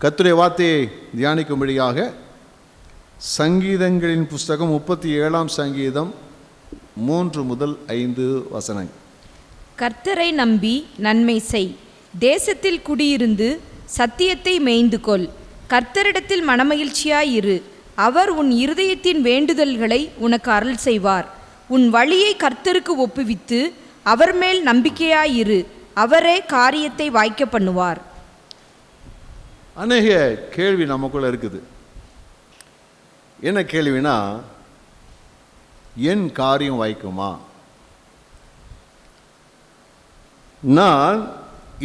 கர்த்தருடைய வார்த்தையை தியானிக்கும்படியாக சங்கீதங்களின் புஸ்தகம் 37ஆம் சங்கீதம் 3 முதல் 5 வசனங்கள். கர்த்தரை நம்பி நன்மை செய், தேசத்தில் குடியிருந்து சத்தியத்தை மேய்ந்து கொள். கர்த்தரிடத்தில் மனமகிழ்ச்சியாயிரு, அவர் உன் இருதயத்தின் வேண்டுதல்களை உனக்கு அருள் செய்வார். உன் வழியை கர்த்தருக்கு ஒப்புவித்து அவர் மேல் நம்பிக்கையாயிரு, அவரே காரியத்தை வாய்க்க பண்ணுவார். அநேக கேள்வி நமக்குள்ள இருக்குது. என்ன கேள்வினா, என் காரியம் வாய்க்குமா? நான்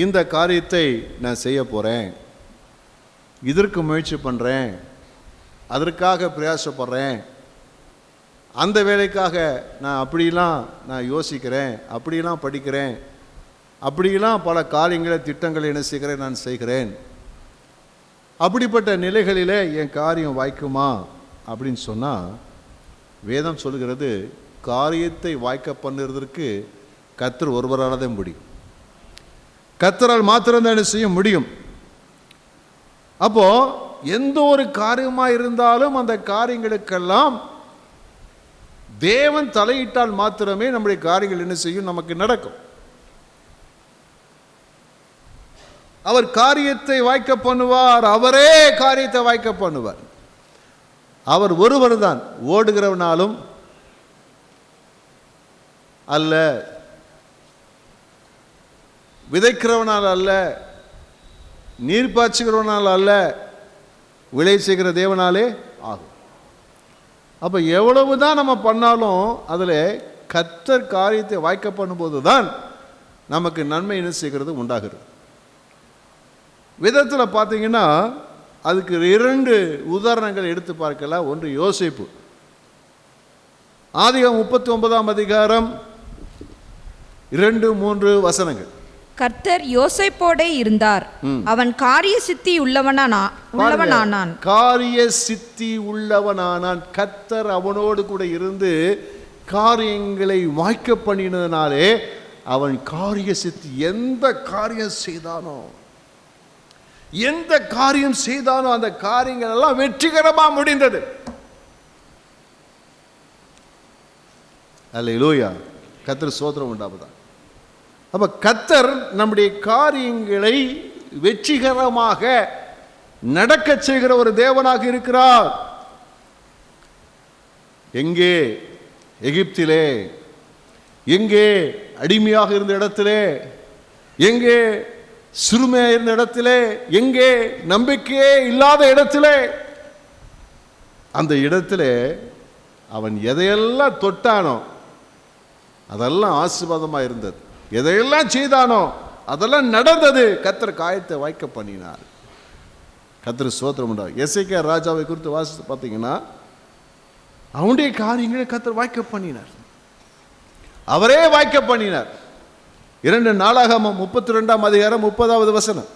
இந்த காரியத்தை நான் செய்ய போகிறேன், இதற்கு முயற்சி பண்ணுறேன், அதற்காக பிரயாசப்படுறேன், அந்த வேலைக்காக நான் அப்படிலாம் நான் யோசிக்கிறேன், அப்படிலாம் படிக்கிறேன், அப்படிலாம் பல காரியங்களை திட்டங்களை என்ன செய்கிறேன், நான் செய்கிறேன். அப்படிப்பட்ட நிலைகளிலே என் காரியம் வாய்க்குமா அப்படின்னு சொன்னால், வேதம் சொல்கிறது காரியத்தை வாய்க்க பண்ணுறதற்கு கர்த்தர் ஒருவரால் தான் முடியும். கர்த்தரால் மாத்திரம்தான் என்ன செய்ய முடியும். அப்போ எந்த ஒரு காரியமாக இருந்தாலும் அந்த காரியங்களுக்கெல்லாம் தேவன் தலையிட்டால் மாத்திரமே நம்முடைய காரியங்கள் என்ன செய்யும், நமக்கு நடக்கும். அவர் காரியத்தை வாய்க்க பண்ணுவார், அவரே காரியத்தை வாய்க்க பண்ணுவார். அவர் ஒருவர் தான், ஓடுகிறவனாலும் அல்ல, விதைக்கிறவனால் அல்ல, நீர் பாய்ச்சுகிறவனால் அல்ல, விளை செய்கிற தேவனாலே ஆகும். அப்போ எவ்வளவு தான் நம்ம பண்ணாலும் அதில் கர்த்தர் காரியத்தை வாய்க்க பண்ணும்போது தான் நமக்கு நன்மை என்ன செய்கிறது உண்டாகிறது. விதத்தில் பார்த்தீங்கன்னா அதுக்கு 2 உதாரணங்கள் எடுத்து பார்க்கலாம். ஒன்று யோசேப்பு. ஆதியாகமம் 39ஆம் அதிகாரம் 2-3 வசனங்கள். கர்த்தர் யோசேப்போடே இருந்தார், அவன் காரிய சித்தி உள்ளவனானான். காரிய சித்தி உள்ளவனானான். கர்த்தர் அவனோடு கூட இருந்து காரியங்களை வாய்க்க பண்ணினதுனாலே அவன் காரிய சித்தி. எந்த காரியம் செய்தானோ அந்த காரியங்கள் எல்லாம் வெற்றிகரமா முடிந்தது. அல்லேலூயா, கர்த்தர் ஸ்தோத்திரம் உண்டாவதா. அப்ப கர்த்தர் நம்முடைய காரியங்களை வெற்றிகரமாக நடக்க செய்கிற ஒரு தேவனாக இருக்கிறார். எங்கே? எகிப்திலே, எங்கே அடிமையாக இருந்த இடத்திலே, எங்கே சிறுமையாக இருந்த இடத்திலே, எங்கே நம்பிக்கையே இல்லாத இடத்திலே, அந்த இடத்திலே அவன் எதையெல்லாம் தொட்டானோ அதெல்லாம் ஆசீர்வாதமாக இருந்தது. எதையெல்லாம் செய்தானோ அதெல்லாம் நடந்தது. கர்த்தர் காரியத்தை வாய்க்க பண்ணினார். கர்த்தர் ஸ்தோத்திரம் உண்டாகும். எசேக்கியா ராஜாவை குறித்து வாசித்து பார்த்தீங்கன்னா அவனுடைய காரியங்களை கர்த்தர் வாய்க்க பண்ணினார், அவரே வாய்க்க பண்ணினார். 2 நாளாகமம் 32ஆம் அதிகாரம் 30வது வசனம்.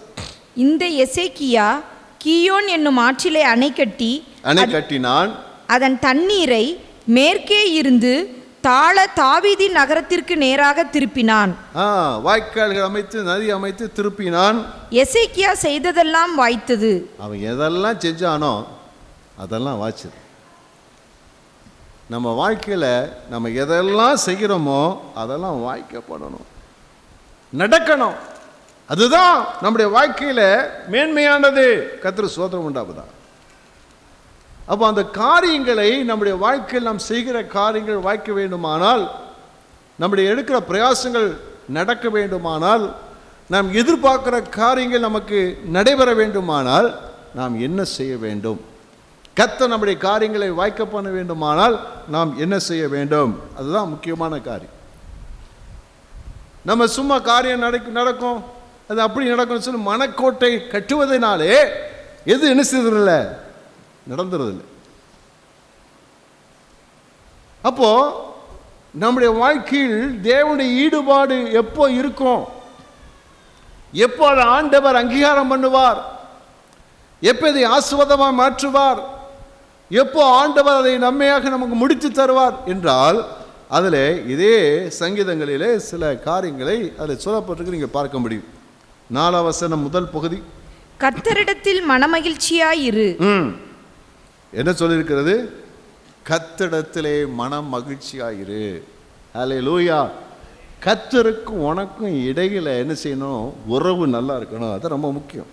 இந்த எசேக்கியா கீயோன் என்னும் ஆற்றிலே அணை கட்டினான், அதன் தண்ணீரை மேற்கே இருந்து தாழ தாவீதின் நகரத்திற்கு நேராக திருப்பினான். வாய்க்கால்கள் அமைத்து நதி அமைத்து திருப்பினான். எசேக்கியா செய்ததெல்லாம் வாய்த்தது. அவன் எதெல்லாம் செஞ்சானோ அதெல்லாம் வாய்ச்சது. நம்ம வாழ்க்கையில் நம்ம எதெல்லாம் செய்கிறோமோ அதெல்லாம் வாய்க்கப்படணும், நடக்கணும். அதுதான் நம்முடைய வாழ்க்கையில் மேன்மையானது. கர்த்தர் ஸ்தோத்திரம் உண்டாவதா. அப்போ அந்த காரியங்களை நம்முடைய வாழ்க்கையில் நாம் செய்கிற காரியங்கள் வாய்க்க வேண்டுமானால், நம்முடைய எடுக்கிற பிரயாசங்கள் நடக்க வேண்டுமானால், நாம் எதிர்பார்க்கிற காரியங்கள் நமக்கு நடைபெற வேண்டுமானால் நாம் என்ன செய்ய வேண்டும்? கர்த்தர் நம்முடைய காரியங்களை வாய்க்க பண்ண வேண்டுமானால் நாம் என்ன செய்ய வேண்டும்? அதுதான் முக்கியமான காரியம். நம்ம சும்மா காரியம் நடக்கும், அது அப்படி நடக்கும்னு சொல்லி மனக்கோட்டை கட்டுவதனாலே எது என்ன செய்யறதில்ல, நடந்துறதில்லை. அப்போ நம்முடைய வாழ்க்கையில் தேவனுடைய ஈடுபாடு எப்போ இருக்கும்? எப்போ அதை ஆண்டவர் அங்கீகாரம் பண்ணுவார்? எப்போ இதை ஆசீர்வாதமாக மாற்றுவார்? எப்போ ஆண்டவர் அதை நன்மையாக நமக்கு முடித்து தருவார் என்றால், அதில் இதே சங்கீதங்களிலே சில காரியங்களை அதில் சொல்லப்பட்டிருக்கு, நீங்கள் பார்க்க முடியும். 4ஆம் வசனம் முதல் பகுதி. கர்த்தரிடத்தில் மனமகிழ்ச்சியாயிரு. என்ன சொல்லியிருக்கிறது? கர்த்தரிடத்திலே மனம் மகிழ்ச்சியாயிரு. ஹல்லேலூயா. கர்த்தருக்கும் உனக்கும் இடையில என்ன செய்யணும்? உறவு நல்லா இருக்கணும். அது ரொம்ப முக்கியம்.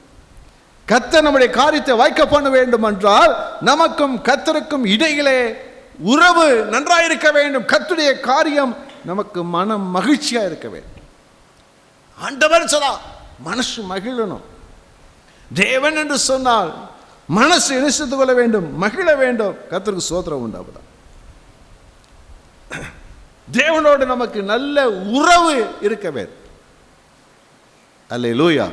கர்த்தர் நம்முடைய காரியத்தை வாய்க்க பண்ண வேண்டும் என்றால் நமக்கும் கர்த்தருக்கும் இடையிலே உறவு நன்றாயிருக்க வேண்டும். கர்த்தருடைய காரியம் நமக்கு மனம் மகிழ்ச்சியா இருக்க வேண்டும். ஆண்டவர் சொன்னா மனசு மகிழணும். தேவன் என்று சொன்னால் மனசு இணைத்து கொள்ள வேண்டும், மகிழ வேண்டும். கர்த்தருக்கு ஸ்தோத்திரம் உண்டாவதா. தேவனோடு நமக்கு நல்ல உறவு இருக்க வேண்டும். அல்லேலூயா.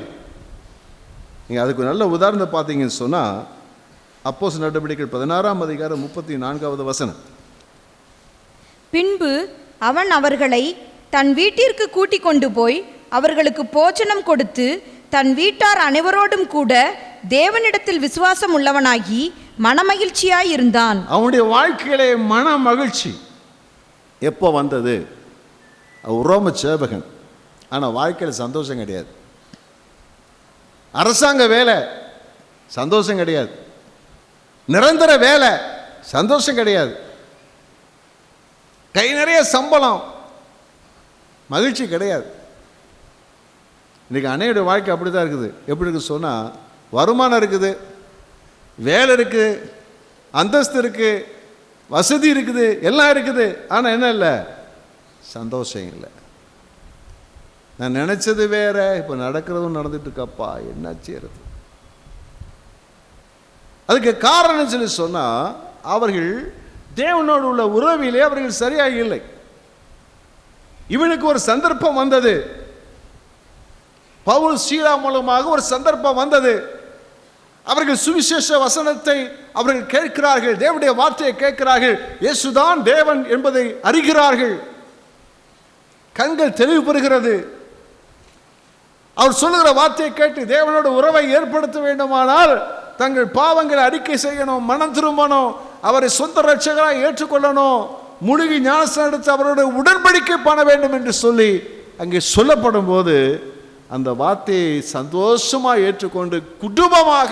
நீங்கள் அதுக்கு நல்ல உதாரணத்தை பார்த்தீங்கன்னு சொன்னால் அப்போஸ்தலர் நடவடிக்கைகள் 16ஆம் அதிகாரம் 34வது வசனம். பின்பு அவன் அவர்களை தன் வீட்டிற்கு கூட்டிக் கொண்டு போய் அவர்களுக்கு போஜனம் கொடுத்து தன் வீட்டார் அனைவரோடும் கூட தேவனிடத்தில் விசுவாசம் உள்ளவனாகி மனமகிழ்ச்சியாயிருந்தான். அவனுடைய வாழ்க்கையிலே மன மகிழ்ச்சி எப்போ வந்தது? ரோம சேவகன், ஆனால் வாழ்க்கையில் சந்தோஷம் கிடையாது. அரசாங்க வேலை சந்தோஷம் கிடையாது. நிரந்தர வேலை சந்தோஷம் கிடையாது. கை நிறைய சம்பளம் மகிழ்ச்சி கிடையாது. இன்றைக்கி அன்னையுடைய வாழ்க்கை அப்படி தான் இருக்குது. எப்படி இருக்குது சொன்னால், வருமானம் இருக்குது, வேலை இருக்குது, அந்தஸ்து இருக்குது, வசதி இருக்குது, எல்லாம் இருக்குது. ஆனால் என்ன இல்லை? சந்தோஷம் இல்லை. நான் நினச்சது வேற, இப்போ நடக்கிறதும் நடந்துட்டு இருக்கப்பா, என்ன செய்யறது? அதுக்கு காரணம் சொல்லி சொன்னால், அவர்கள் தேவனோடு உள்ள உறவிலே அவர்கள் சரியாக இல்லை. இவனுக்கு ஒரு சந்தர்ப்பம் வந்தது. பவுல் சீலா மூலமாக ஒரு சந்தர்ப்பம் வந்தது. அவர்கள் சுவிசேஷ வசனத்தை அவர்கள் கேட்கிறார்கள், தேவனுடைய வார்த்தையை கேட்கிறார்கள், இயேசுதான் தேவன் என்பதை அறிகிறார்கள். கண்கள் தெளிவு பெறுகிறது. அவர் சொல்லுகிற வார்த்தையை கேட்டு தேவனோட உறவை ஏற்படுத்த வேண்டுமானால் தங்கள் பாவங்களை அறிக்கை செய்யணும், மனம் திரும்பணும், அவரை சொந்த ரட்சகராக ஏற்றுக்கொள்ளணும், முழுகி ஞானஸ்நானம் எடுத்து அவரோட உடன்படிக்கை பண்ண வேண்டும் என்று சொல்லி அங்கே சொல்லப்படும் போது அந்த வார்த்தையை சந்தோஷமாக ஏற்றுக்கொண்டு குடும்பமாக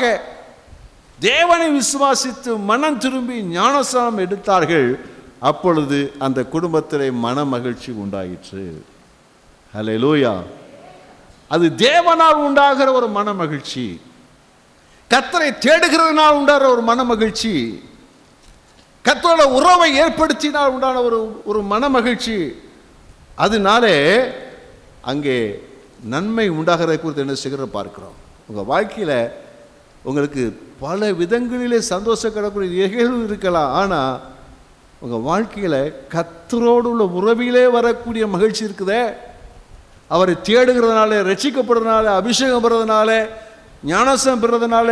தேவனை விசுவாசித்து மனம் திரும்பி ஞானஸ்நானம் எடுத்தார்கள். அப்பொழுது அந்த குடும்பத்திலே மன மகிழ்ச்சி உண்டாயிற்று. ஹல்லேலூயா. அது தேவனால் உண்டாகிற ஒரு மன மகிழ்ச்சி, கர்த்தரை தேடுகிறதுனால் உண்டாகிற ஒரு மன மகிழ்ச்சி, கர்த்தரோட உறவை ஏற்படுத்தினால் உண்டான ஒரு மன மகிழ்ச்சி. அதனாலே அங்கே நன்மை உண்டாகிறதை குறித்து என்ன செய்கிற பார்க்கிறோம். உங்கள் வாழ்க்கையில் உங்களுக்கு பல விதங்களிலே சந்தோஷப்படக்கூடிய நிகழ்வு இருக்கலாம். ஆனால் உங்கள் வாழ்க்கையில் கர்த்தரோடு உள்ள உறவிலே வரக்கூடிய மகிழ்ச்சி இருக்குதே, அவரை தேடுகிறதுனால, ரட்சிக்கப்படுறதுனால, அபிஷேகம் பெறதுனால, ஞானஸ்நானம் பெறதுனால,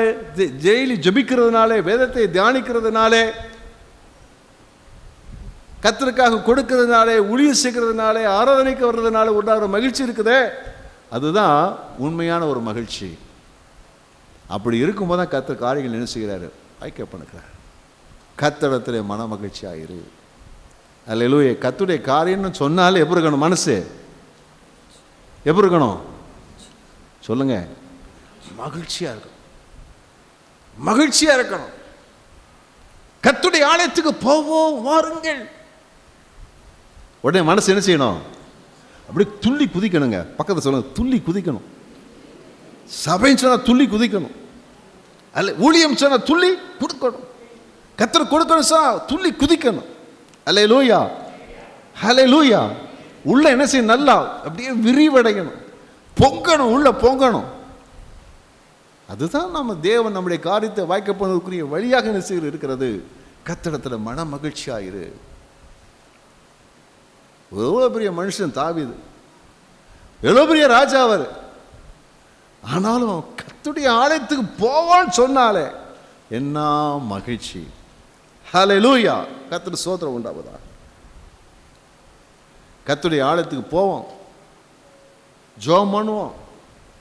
ஜெயிலி ஜபிக்கிறதுனால, வேதத்தை தியானிக்கிறதுனால, கர்த்தருக்காக கொடுக்கிறதுனால, ஊழியம் செய்கிறதுனால, ஆராதனைக்கு வர்றதுனால உண்டாகிற மகிழ்ச்சி இருக்குதே, அதுதான் உண்மையான ஒரு மகிழ்ச்சி. அப்படி இருக்கும்போது தான் கர்த்தர் காரியங்கள் என்ன செய்கிறாரு? வாய்க்க பண்ணுகிறார். கர்த்தரிடத்திலே மன மகிழ்ச்சி ஆயிரு. அல்லேலூயா. கர்த்தருடைய காரியம்னு சொன்னாலே எப்படி இருக்கணும்? மனசு எப்படி இருக்கணும்? சொல்லுங்க. மகிழ்ச்சியா இருக்கணும், மகிழ்ச்சியா இருக்கணும். கர்த்தருடைய ஆலயத்துக்கு போவோம் வாருங்கள். உடனே மனசு என்ன செய்யணும்? அப்படி துள்ளி குதிக்கணுங்க. பக்கத்தில் சொல்லுங்க, துள்ளி குதிக்கணும். சபைன்னு சொன்னா துள்ளி குதிக்கணும். அல்ல ஊழியம் சொன்னா துள்ளி கொடுக்கணும். கர்த்தர் கொடுக்கணும் சொன்னா துள்ளி குதிக்கணும். அல்லேலூயா, ஹல்லேலூயா. உள்ள என்ன செய்யணும்? நல்லா அப்படியே விரிவடையணும், பொங்கணும், உள்ள பொங்கணும். அதுதான் நம்ம தேவன் நம்முடைய காரியத்தை வாய்க்க பண்ணுவதற்குரிய வழியாக என்ன செய்ய இருக்கிறது? கர்த்தரிடத்தில் மன மகிழ்ச்சியாயிரு. எவ்வளோ பெரிய மனுஷன் தாவீது, எவ்வளோ பெரிய ராஜா அவர். ஆனாலும் கர்த்தருடைய ஆலயத்துக்கு போவான்னு சொன்னாலே என்ன மகிழ்ச்சி. ஹல்லேலூயா. கர்த்தருக்கு ஸ்தோத்திரம் உண்டாவதா. கர்த்தருடைய ஆலயத்துக்கு போவோம், ஜெபம் பண்ணுவோம்,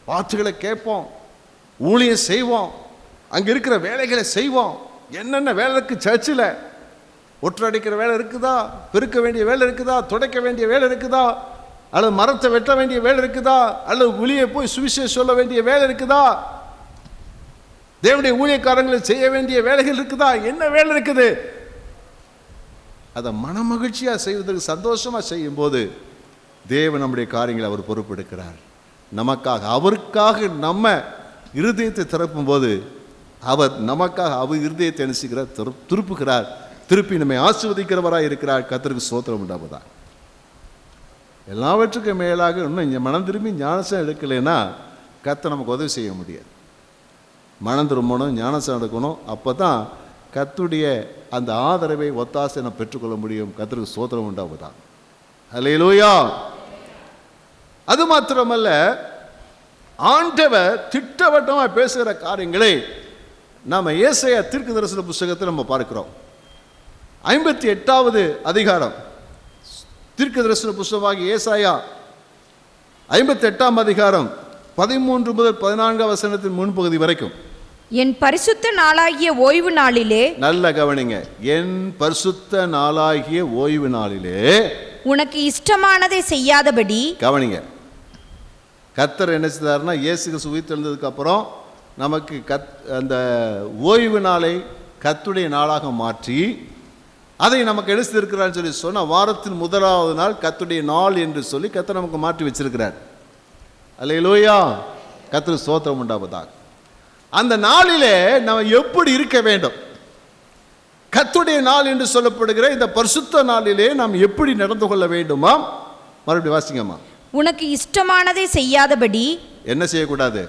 வார்த்தைகளை கேட்போம், ஊழியம் செய்வோம், அங்கே இருக்கிற வேலைகளை செய்வோம். என்னென்ன வேலை இருக்குது சர்ச்சில்? ஒற்றடிக்கிற வேலை இருக்குதா? பெருக்க வேண்டிய வேலை இருக்குதா? துடைக்க வேண்டிய வேலை இருக்குதா? அல்லது மரத்தை வெட்ட வேண்டிய வேலை இருக்குதா? அல்லது வெளியே போய் சுவிசேஷம் சொல்ல வேண்டிய வேலை இருக்குதா? தேவனுடைய ஊழியக்காரங்களுக்கு செய்ய வேண்டிய வேலைகள் இருக்குதா? என்ன வேலை இருக்குது? அதை மனமகிழ்ச்சியாக செய்வதற்கு, சந்தோஷமாக செய்யும்போது தேவன் நம்முடைய காரியங்களை அவர் பொறுப்பெடுக்கிறார். நமக்காக, அவருக்காக நம்ம இருதயத்தை திறப்பும் போது அவர் நமக்காக அவர் இருதயத்தை அனுசுகிறார், திருப்புகிறார், திருப்பி நம்மை ஆசீர்வதிக்கிறவராக இருக்கிறார். கர்த்தருக்கு ஸ்தோத்திரம் உண்டாவதா. எல்லாவற்றுக்கும் மேலாக இன்னும் இங்கே மனம் திரும்பி ஞானசம் எடுக்கலைன்னா கர்த்தர் நமக்கு உதவி செய்ய முடியாது. மனம் திரும்பணும், ஞானசம் எடுக்கணும். அப்போ தான் கர்த்தருடைய அந்த ஆதரவை, ஒத்தாசை நம்ம பெற்றுக்கொள்ள முடியும். கர்த்தருக்கு ஸ்தோத்திரம் உண்டாவதா. அல்லேலூயா. அது மாத்திரமல்ல, ஆண்டவர் திட்டவட்டமாக பேசுகிற காரியங்களை நாம் ஏசாயா தீர்க்கதரிசன புத்தகத்தை நம்ம பார்க்கிறோம். 58வது அதிகாரம் தீர்க்கதரிசன புத்தகமாகிய ஏசாயா 58ஆம் அதிகாரம் 13 முதல் 14 வசனத்தின் முன்பகுதி வரைக்கும். என் பரிசுத்த நாளாகிய ஓய்வு நாளிலே, நல்ல கவனிங்க, என் பரிசுத்த நாளாகிய ஓய்வு நாளிலே உனக்கு இஷ்டமானதை செய்யாதபடி, கவனிங்க, கர்த்தர் என்ன செய்தார்னா, இயேசு கிறிஸ்து உயிர்த்தெழுந்ததுக்கு அப்புறம் நமக்கு அந்த ஓய்வு நாளை கர்த்தருடைய நாளாக மாற்றி அதை நமக்கு எடுத்திருக்கிறான்னு சொல்லி சொன்னால், வாரத்தின் முதலாவது நாள் கர்த்தருடைய நாள் என்று சொல்லி கர்த்தர் நமக்கு மாற்றி வச்சிருக்கிறார். அல்லேலூயா. கர்த்தருக்கு ஸ்தோத்திரம் உண்டாவதாக. அந்த நாளிலே நம்ம எப்படி இருக்க வேண்டும்? கர்த்தருடைய நாள் என்று சொல்லப்படுகிற இந்த பரிசுத்த நாளிலே நாம் எப்படி நடந்து கொள்ள வேண்டுமா? மறுபடியும் வாசிங்கம்மா. உனக்கு இஷ்டமானதை செய்யாதபடி, என்ன செய்யக்கூடாது?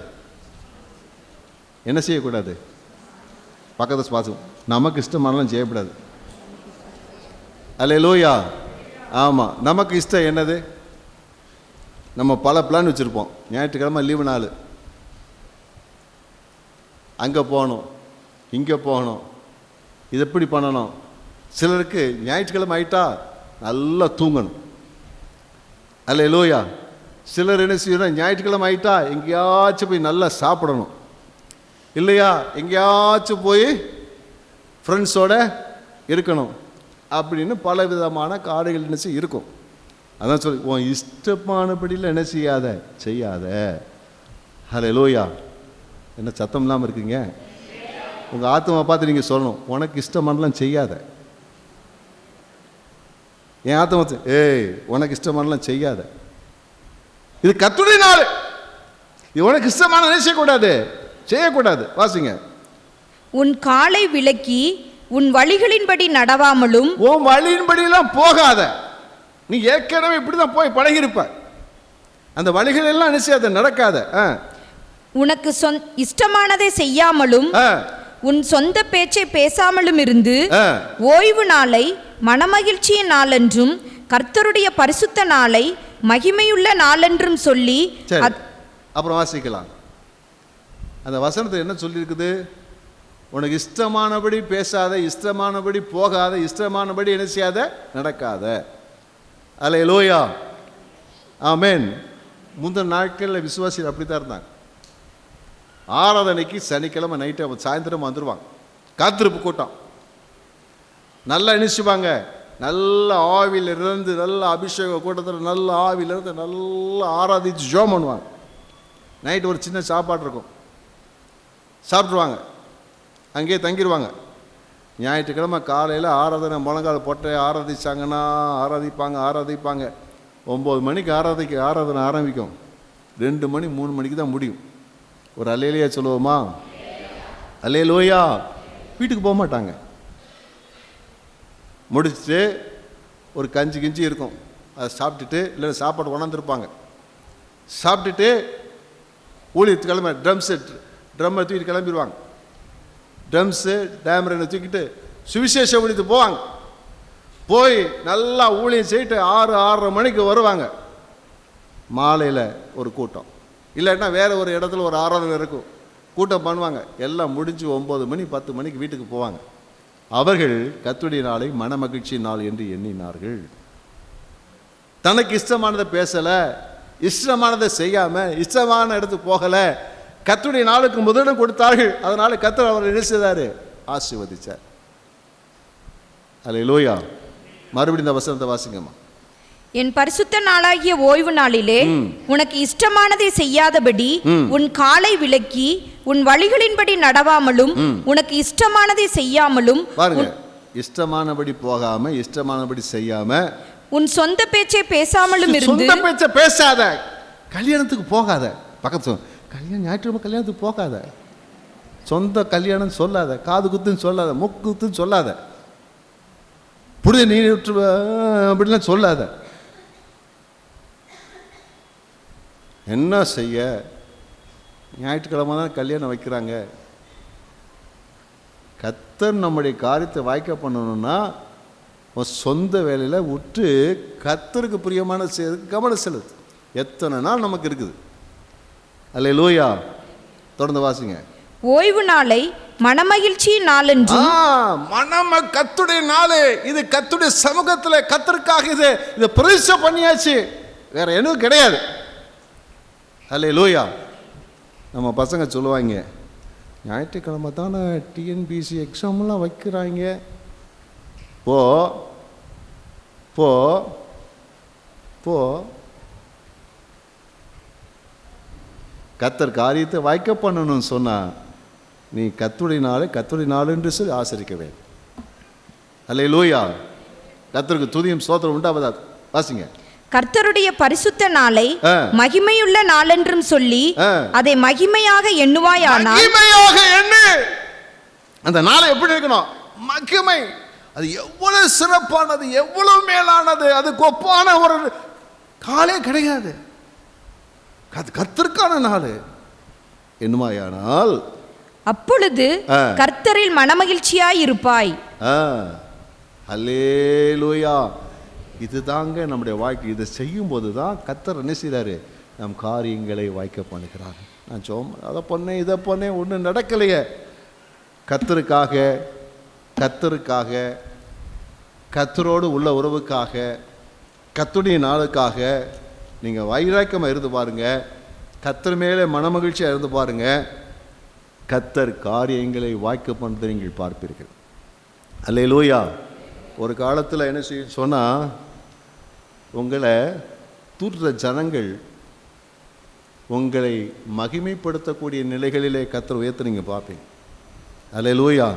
என்ன செய்யக்கூடாது? பக்கத்து பாசம், நமக்கு இஷ்டமானலாம் செய்யக்கூடாது. அல்லேலூயா. ஆமாம், நமக்கு இஷ்டம் என்னது? நம்ம பல பிளான் வச்சுருப்போம். ஞாயிற்றுக்கிழமை லீவு நாள், அங்கே போகணும், இங்கே போகணும், இது எப்படி பண்ணணும். சிலருக்கு ஞாயிற்றுக்கிழமை ஆயிட்டா நல்லா தூங்கணும். அல்லேலூயா. சிலர் என்ன செய்யணும், ஞாயிற்றுக்கிழமை ஆயிட்டா எங்கேயாச்சும் போய் நல்லா சாப்பிடணும், இல்லையா எங்கேயாச்சும் போய் ஃப்ரெண்ட்ஸோட இருக்கணும் அப்படின்னு பல விதமான காரியங்கள் என்ன செய்ய இருக்கும். அதான் சொல்லி, உன் இஷ்டமானபடியில் என்ன செய்யாத. அல்லேலூயா. என்ன சத்தம் இல்லாமல் இருக்கீங்க? உங்கள் ஆத்மா பார்த்து நீங்கள் சொல்லணும், உனக்கு இஷ்டமானலாம் செய்யாத. என் ஆத்மா, ஏய் உனக்கு இஷ்டமானலாம் செய்யாத, இது கர்த்தருடைய நாள், இது உனக்கு இஷ்டமான செய்யக்கூடாது. வாசிங்க. உன் காலை விலக்கி உன் வழிகளின்படி நடவாமலும், உன் வழியின்படியெல்லாம் போகாத. நீ ஏற்கனவே இப்படிதான் போய் பழகிருப்ப, அந்த வழிகள் எல்லாம் நிச்சயம் நடக்காத. உனக்கு இஷ்டமானதை செய்யாமலும், உன் சொந்த பேச்சை பேசாமலும் இருந்து, ஓய்வு நாளை மனமகிழ்ச்சியின் நாளென்றும் கர்த்தருடைய பரிசுத்த நாளை மகிமையுள்ள நாளென்றும் சொல்லி. அப்புறம் வாசிக்கலாம். அந்த வசனத்தை என்ன சொல்லியிருக்குது? உனக்கு இஷ்டமானபடி பேசாத, இஷ்டமானபடி போகாத, இஷ்டமானபடி என்ன செய்யாத, நடக்காத. அல்லேலூயா. ஆமென். முந்தின நாட்களில் விசுவாசிகள் அப்படி தான் இருந்தாங்க. ஆராதனைக்கு சனிக்கிழமை நைட்டு சாயந்தரம் வந்துடுவாங்க. காத்திருப்பு கூட்டம் நல்லா நினைச்சுவாங்க. நல்ல ஆவிலிருந்து, நல்ல அபிஷேக கூட்டத்தில் நல்ல ஆவிலிருந்து நல்லா ஆராதிச்சு ஜோம் பண்ணுவாங்க. நைட்டு ஒரு சின்ன சாப்பாடு இருக்கும், சாப்பிட்ருவாங்க, அங்கேயே தங்கிடுவாங்க. ஞாயிற்றுக்கிழமை காலையில் ஆராதனை முழங்கால் போட்டு ஆராதிச்சாங்கன்னா ஆராதிப்பாங்க. 9 மணிக்கு ஆராதனை ஆரம்பிக்கும். 2 மணி 3 மணிக்கு தான் முடியும். ஒரு அல்லேலூயா சொல்லுவோமா? அல்லேலூயா. வீட்டுக்கு போக மாட்டாங்க. முடிச்சுட்டு ஒரு கஞ்சி இருக்கும், அதை சாப்பிட்டுட்டு, இல்லை சாப்பாடு உணர்ந்துருப்பாங்க, சாப்பிட்டுட்டு ஊழியத்து கிளம்ப ட்ரம்மை தூக்கிட்டு கிளம்பிடுவாங்க. ட்ரம்ஸு டேமரனை தூக்கிட்டு சுவிசேஷ ஊழியத்து போவாங்க. போய் நல்லா ஊழியம் செய்யிட்டு 6-6:30 மணிக்கு வருவாங்க. மாலையில் ஒரு கூட்டம், இல்லைன்னா வேறு ஒரு இடத்துல ஒரு ஆராதனை இருக்கும், கூட்டம் பண்ணுவாங்க. எல்லாம் முடிஞ்சு 9 மணி 10 மணிக்கு வீட்டுக்கு போவாங்க. அவர்கள் கர்த்தருடைய நாளை மனமகிழ்ச்சி நாள் என்று எண்ணினார்கள். தனக்கு இஷ்டமானதை பேசலை, இஷ்டமானதை செய்யாமல், இஷ்டமான இடத்துக்கு போகலை, கர்த்தருடைய நாளுக்கு முதலிடம் கொடுத்தார்கள். அதனால கர்த்தர் அவரை என்ன செய்தார்? ஆசீர்வதிச்சார். அல்லேலூயா. மறுபடியும் இந்த வசனத்தை வாசிங்கம்மா. என் பரிசுத்த நாளாகிய ஓய்வு நாளிலே உனக்கு இஷ்டமானதை செய்யாதபடி உன் காலை விலக்கி உன் வழிகளின்படி நடவாமலும் உனக்கு இஷ்டமானதை செய்யாமலும், பாருங்க, இஷ்டமானபடி போகாம இஷ்டமானபடி செய்யாம, உன் சொந்த பேச்சை பேசாமலும் இருந்து, சொந்த பேச்சை பேசாத, கல்யாணத்துக்கு போகாத, பக்கத்து கல்யாணம் ஞாயிற்றுக்கிழமை கல்யாணத்துக்கு போகாத, சொந்த கல்யாணம் சொல்லாத, காது குத்துன்னு சொல்லாத, மூக்கு குத்துன்னு சொல்லாத, புரிஞ்ச நீ அப்படிலாம் சொல்லாத. என்ன செய்ய, ஞாயிற்றுக்கிழமை தான் கல்யாணம் வைக்கிறாங்க. கர்த்தர் நம்முடைய காரியத்தை வாய்க்க பண்ணணும்னா சொந்த வேலையில் விட்டு கர்த்தருக்கு பிரியமான செய்யறதுக்கு கவனம் செலுத்து. எத்தனை நாள் நமக்கு இருக்குது. அல்லேலூயா. தொடர்ந்து வாசிங்க. ஓய்வு நாளை மனமகிழ்ச்சி நாளென்று, கர்த்தருடைய நாள் இது, கர்த்தருடைய சமூகத்தில் கர்த்தருக்காக இதை பிரதிஷ்டை பண்ணியாச்சு, வேற எதுவும் கிடையாது. அல்லேலூயா. நம்ம பசங்க சொல்லுவாங்க, ஞாயிற்றுக்கிழமை தானே டிஎன்பிசி எக்ஸாம்லாம் வைக்கிறாங்க, போ போ போ, கர்த்தர் காரியத்தை வாய்க்க பண்ணணும்னு சொன்னா நீ கர்த்தருடைய நாள் என்று சொல்லி ஆசரிக்க வேண்டும். அல்லேலூயா. கர்த்தருக்கு துதியும் ஸ்தோத்திரம் உண்டாவதா. வாசிங்க. கர்த்தருடைய பரிசுத்த நாளை மகிமையுள்ள நாளென்றும் சொல்லி அதை மகிமையாக எண்ணுவாயானால், அந்த நாளை எப்படி இருக்கணும்? மகிமை. அது எவ்வளவு சிறப்பானது, எவ்வளவு மேலானது, அதுக்கு ஒப்பான ஒரு காலே கிடையாது. கர்த்தருக்கான நாள் என்னுமாயானால் அப்பொழுது கர்த்தரில் மனமகிழ்ச்சியாய் இருப்பாய். அல்லேலூயா. இதுதாங்க நம்முடைய வாழ்க்கை. இதை செய்யும் போது தான் கர்த்தர் என்ன செய்கிறாரு? நம் காரியங்களை வாய்க்க பண்ணுகிறார். நான் அதை பண்ணேன் இதை பண்ணேன், ஒன்றும் நடக்கலையே. கர்த்தருக்காக கர்த்தரோடு உள்ள உறவுக்காக, கர்த்தருடைய நாளுக்காக நீங்கள் வைராக்கியமாக இருந்து பாருங்க. கர்த்தர் மேலே மனமகிழ்ச்சியாக இருந்து பாருங்க. கர்த்தர் காரியங்களை வாய்க்க பண்ணுறதை நீங்கள் பார்ப்பீர்கள். அல்லேலூயா. ஒரு காலத்தில் என்ன செய்ய சொன்னால், உங்களை தூற்ற ஜனங்கள் உங்களை மகிமைப்படுத்தக்கூடிய நிலைகளிலே கர்த்தர் உயர்த்த நீங்கள் பார்ப்பீங்க. அல்லேலூயா.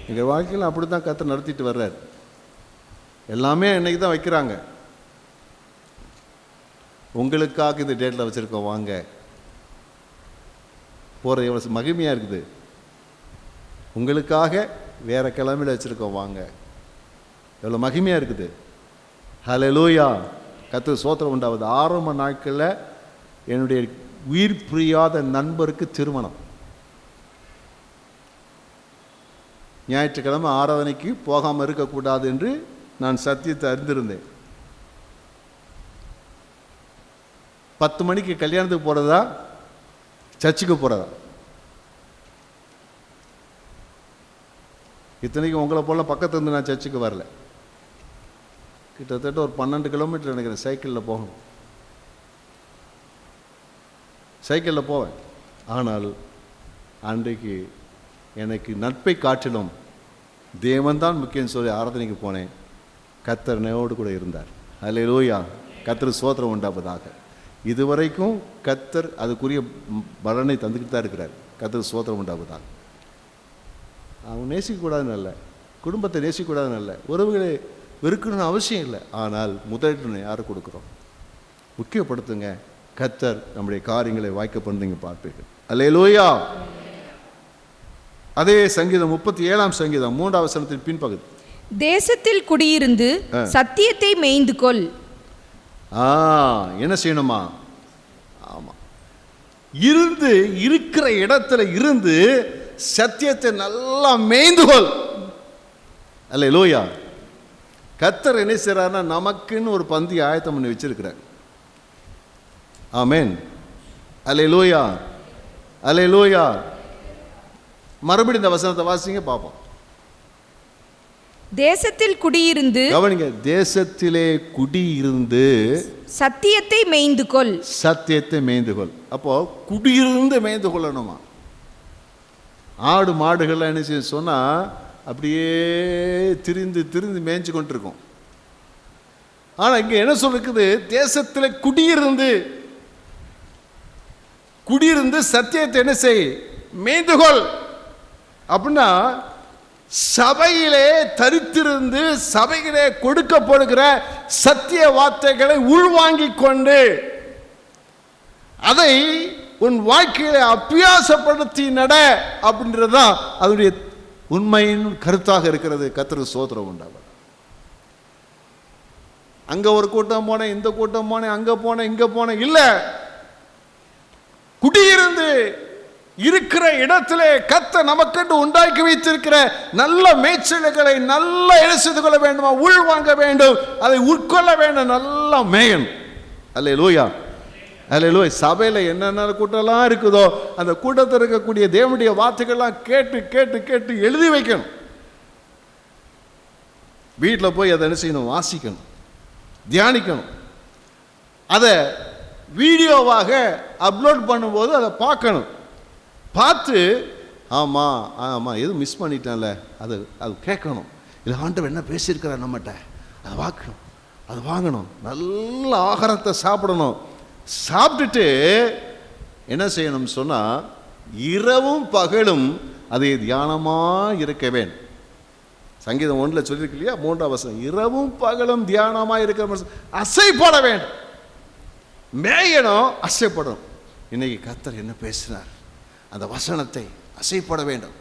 எங்கள் வாழ்க்கையில் அப்படி தான் கர்த்தர் நடத்திட்டு வர்றார். எல்லாமே இன்னைக்கு தான் வைக்கிறாங்க. உங்களுக்காக இந்த டேட்டில் வச்சுருக்கோம், வாங்க. போகிற எவ்வளோ மகிமையாக இருக்குது. உங்களுக்காக வேறு கிழமையில் வச்சுருக்கோம், வாங்க. எவ்வளோ மகிமையாக இருக்குது. ஹல்லேலூயா. கர்த்தருக்கு ஸ்தோத்திரம் உண்டாவது. ஆரம்ப நாட்களில் என்னுடைய உயிர் பிரியாத நண்பருக்கு திருமணம். ஞாயிற்றுக்கிழமை ஆராதனைக்கு போகாமல் இருக்கக்கூடாது என்று நான் சத்தியத்தை அறிந்திருந்தேன். 10 மணிக்கு கல்யாணத்துக்கு போகிறதா, சர்ச்சுக்கு போகிறதா? இத்தனைக்கும் உங்களை போல பக்கத்துலேருந்து நான் சர்ச்சுக்கு வரல. கிட்டத்தட்ட ஒரு 12 கிலோமீட்டர் நினைக்கிறேன். சைக்கிளில் போகணும், சைக்கிளில் போவேன். ஆனால் அன்றைக்கு எனக்கு நட்பை காட்டிலும் தேவன்தான் முக்கியம் சொல்லி ஆராதனைக்கு போனேன். கர்த்தர் என்னோடு கூட இருந்தார். அல்லேலூயா. கர்த்தர் ஸ்தோத்திரம் உண்டாவதாக. இதுவரைக்கும் கர்த்தர் அதுக்குரிய பலனை தந்துக்கிட்டு தான் இருக்கிறார். கர்த்தர் ஸ்தோத்திரம் உண்டாவதாக. அவன் நேசிக்கக்கூடாதுன்னு இல்லை, குடும்பத்தை நேசிக்கக்கூடாதுன்னு இல்லை, உறவுகளை வெறுக்கணும்னு அவசியம் இல்லை. ஆனால் முதலிடம் யாரை கொடுக்குறோம்? முக்கியப்படுத்துங்க. கர்த்தர் நம்முடைய காரியங்களை வாய்க்க பண்ணுங்க பார்ப்பீர்கள். அல்லேலூயா. அதே சங்கீதம் 37ஆம் சங்கீதம் 3ஆம் வசனத்தின் பின்பகுதி. தேசத்தில் குடியிருந்து சத்தியத்தை மேய்ந்து கொள். என்ன செய்யணுமா? ஆமா, இருக்கிற இடத்துல இருந்து சத்தியத்தை நல்லா மேய்ந்து கொள். அல்லேலூயா. கர்த்தர் என்ன செய்றாருன்னா, நமக்குன்னு ஒரு பந்தி ஆயத்தம் பண்ணி வச்சிருக்கிறார். ஆமென். அல்லேலூயா. அல்லேலூயா. மறுபடியும் இந்த வசனத்தை வாசிங்க பார்ப்போம். தேசத்தில் குடியிருந்து, கவனிங்க, தேசத்திலே குடியிருந்து சத்தியத்தை மேய்ந்து கொள். சத்தியத்தை மேய்ந்து கொள். அப்போ குடியிருந்து மேய்ந்து கொள்ளணுமா? ஆடு மாடுகள்லாம் என்ன செய்ய சொன்னால் அப்படியே திரிந்து மேய்ஞ்சு கொண்டிருக்கும். ஆனால் இங்கே என்ன சொல்லிருக்குது? தேசத்தில் குடியிருந்து சத்தியத்தை என்ன செய், மேய்ந்துகொள். அப்படின்னா சபையிலே தரித்திருந்து சபையிலே கொடுக்கப்படுகிற சத்திய வார்த்தைகளை உள்வாங்கிக் கொண்டு அதை உன் வாழ்க்கையில அபியாசப்படுத்தி நட அப்படின்றதுதான் அதனுடைய உண்மையின் கருத்தாக இருக்கிறது. கர்த்தருக்கு ஸ்தோத்திரம் உண்டாகும். அங்க ஒரு கூட்டம் போனேன், இந்த கூட்டம் போனேன், அங்க போனேன், இங்க போனேன் இல்ல. குடியிருந்து இருக்கிற இடத்திலே கர்த்தர் நமக்கென்று உண்டாக்கி வைத்திருக்கிற நல்ல மேய்ச்சல்களை நல்லா எழுசித்து கொள்ள வேண்டுமா, உள்வாங்க வேண்டும், அதை உட்கொள்ள வேண்டும், நல்லா மேயணும். அல்லேலூயா, அல்லேலூயா. சபையில் என்னென்ன கூட்டம்லாம் இருக்குதோ அந்த கூட்டத்தில் இருக்கக்கூடிய தேவனுடைய வார்த்தைகள்லாம் கேட்டு கேட்டு கேட்டு எழுதி வைக்கணும். வீட்டில் போய் அதை என்ன செய்யணும், வாசிக்கணும், தியானிக்கணும். அதை வீடியோவாக அப்லோட் பண்ணும்போது அதை பார்க்கணும். பார்த்து ஆமாம் ஆமாம் எதுவும் மிஸ் பண்ணிட்டேன்ல அது கேட்கணும். இல்லை ஆண்டவர் என்ன பேசியிருக்கிறார் நம்மகிட்ட, அதை வாங்கணும், அது வாங்கணும். நல்ல ஆகாரத்தை சாப்பிடணும். சாப்பிட்டுட்டு என்ன செய்யணும்னு சொன்னால் இரவும் பகலும் அதை தியானமாக இருக்க வேண்டும். சங்கீதம் 1 சொல்லியிருக்கு இல்லையா, 3ஆம் வசனம், இரவும் பகலும் தியானமாக இருக்கிற அசைப்பட வேண்டும். மேயணும், அசைப்படணும். இன்னைக்கு கர்த்தர் என்ன பேசினார், அந்த வசனத்தை அசைப்பட வேண்டும்.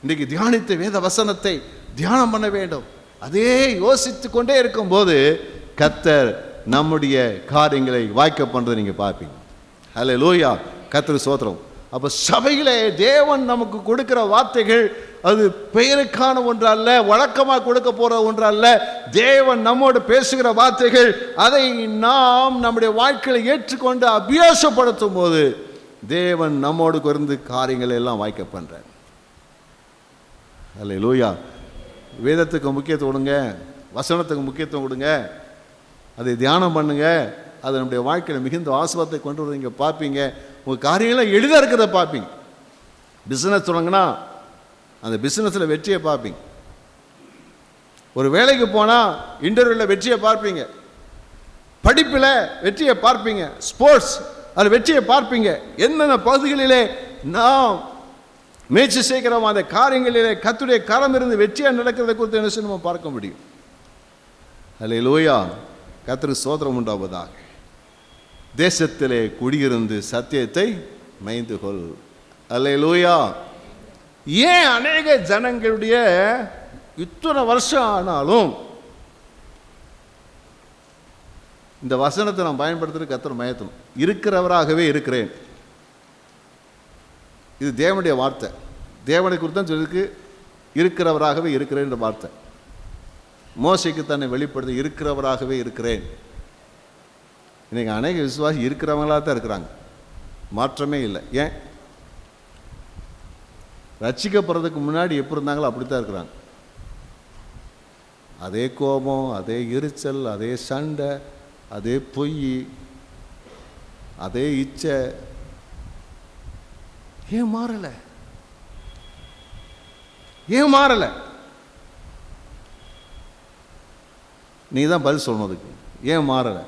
இன்றைக்கு தியானித்த வேத வசனத்தை தியானம் பண்ண வேண்டும். அதே யோசித்து கொண்டே இருக்கும்போது கர்த்தர் நம்முடைய காரியங்களை வாய்க்க பண்ணுறதை நீங்கள் பார்ப்பீங்க. அல்லேலூயா, கர்த்தருக்கு ஸ்தோத்திரம். அப்போ சபையிலே தேவன் நமக்கு கொடுக்கிற வார்த்தைகள் அது பெயருக்கான ஒன்று அல்ல, வழக்கமாக கொடுக்க போகிற ஒன்று அல்ல. தேவன் நம்மோடு பேசுகிற வார்த்தைகள் அதை நாம் நம்முடைய வாழ்க்கையை ஏற்றுக்கொண்டு அபியாசப்படுத்தும் போது தேவன் நம்மோடு இருந்து காரியங்களை எல்லாம் வாய்க்க பண்ணுறார். அல்லேலூயா. வேதத்துக்கு முக்கியத்துவம் கொடுங்க, வசனத்துக்கு முக்கியத்துவம் கொடுங்க, அதை தியானம் பண்ணுங்க. அது நம்முடைய வாழ்க்கையில் மிகுந்த ஆசீர்வாதத்தை கொண்டு வந்து நீங்கள் பார்ப்பீங்க. உங்கள் காரியங்கள்லாம் எளிதாக இருக்கிறத பார்ப்பீங்க. பிஸ்னஸ் தொடங்கினா அந்த பிஸ்னஸில் வெற்றியை பார்ப்பீங்க. ஒரு வேலைக்கு போனால் இன்டர்வியூவில் வெற்றியை பார்ப்பீங்க, படிப்பில் வெற்றியை பார்ப்பீங்க, ஸ்போர்ட்ஸ் அதில் வெற்றியை பார்ப்பீங்க. என்னென்ன பகுதிகளிலே நாம் முயற்சி செய்கிறோம் அந்த காரியங்களிலே கர்த்தருடைய கரம் இருந்து வெற்றியாக நடக்கிறதை குறித்து என்ன செய்ய நம்ம பார்க்க முடியும். அல்லேலூயா, கர்த்தருக்கு ஸ்தோத்திரம் உண்டாவதாக. தேசத்திலே குடியிருந்து சத்தியத்தை மேய்ந்து கொள். அல்லேலூயா. ஏன் அநேக ஜனங்களுடைய இத்தனை வருஷம் ஆனாலும் இந்த வசனத்தை நான் பயன்படுத்துறது கர்த்தர் மயத்தணும். இருக்கிறவராகவே இருக்கிறேன், இது தேவனுடைய வார்த்தை. தேவனை குறித்து தான் சொல்லியிருக்கு, இருக்கிறவராகவே இருக்கிறேன் என்ற வார்த்தை. மோசைக்கு தன்னை வெளிப்படுத்தி இருக்கிறவராகவே இருக்கிறேன். இன்னைக்கு அநேக விசுவாசி இருக்கிறவங்களாக தான் இருக்கிறாங்க, மாற்றமே இல்லை. ஏன்? ரட்சிக்கப்படுறதுக்கு முன்னாடி எப்படி இருந்தாங்களோ அப்படி தான் இருக்கிறாங்க. அதே கோபம், அதே எரிச்சல், அதே சண்டை, அதே பொய், அதே இச்சை. ஏன் மாறலை? ஏன் மாறலை? நீ தான் பதில் சொல்லணும் அதுக்கு. ஏன் மாறலை?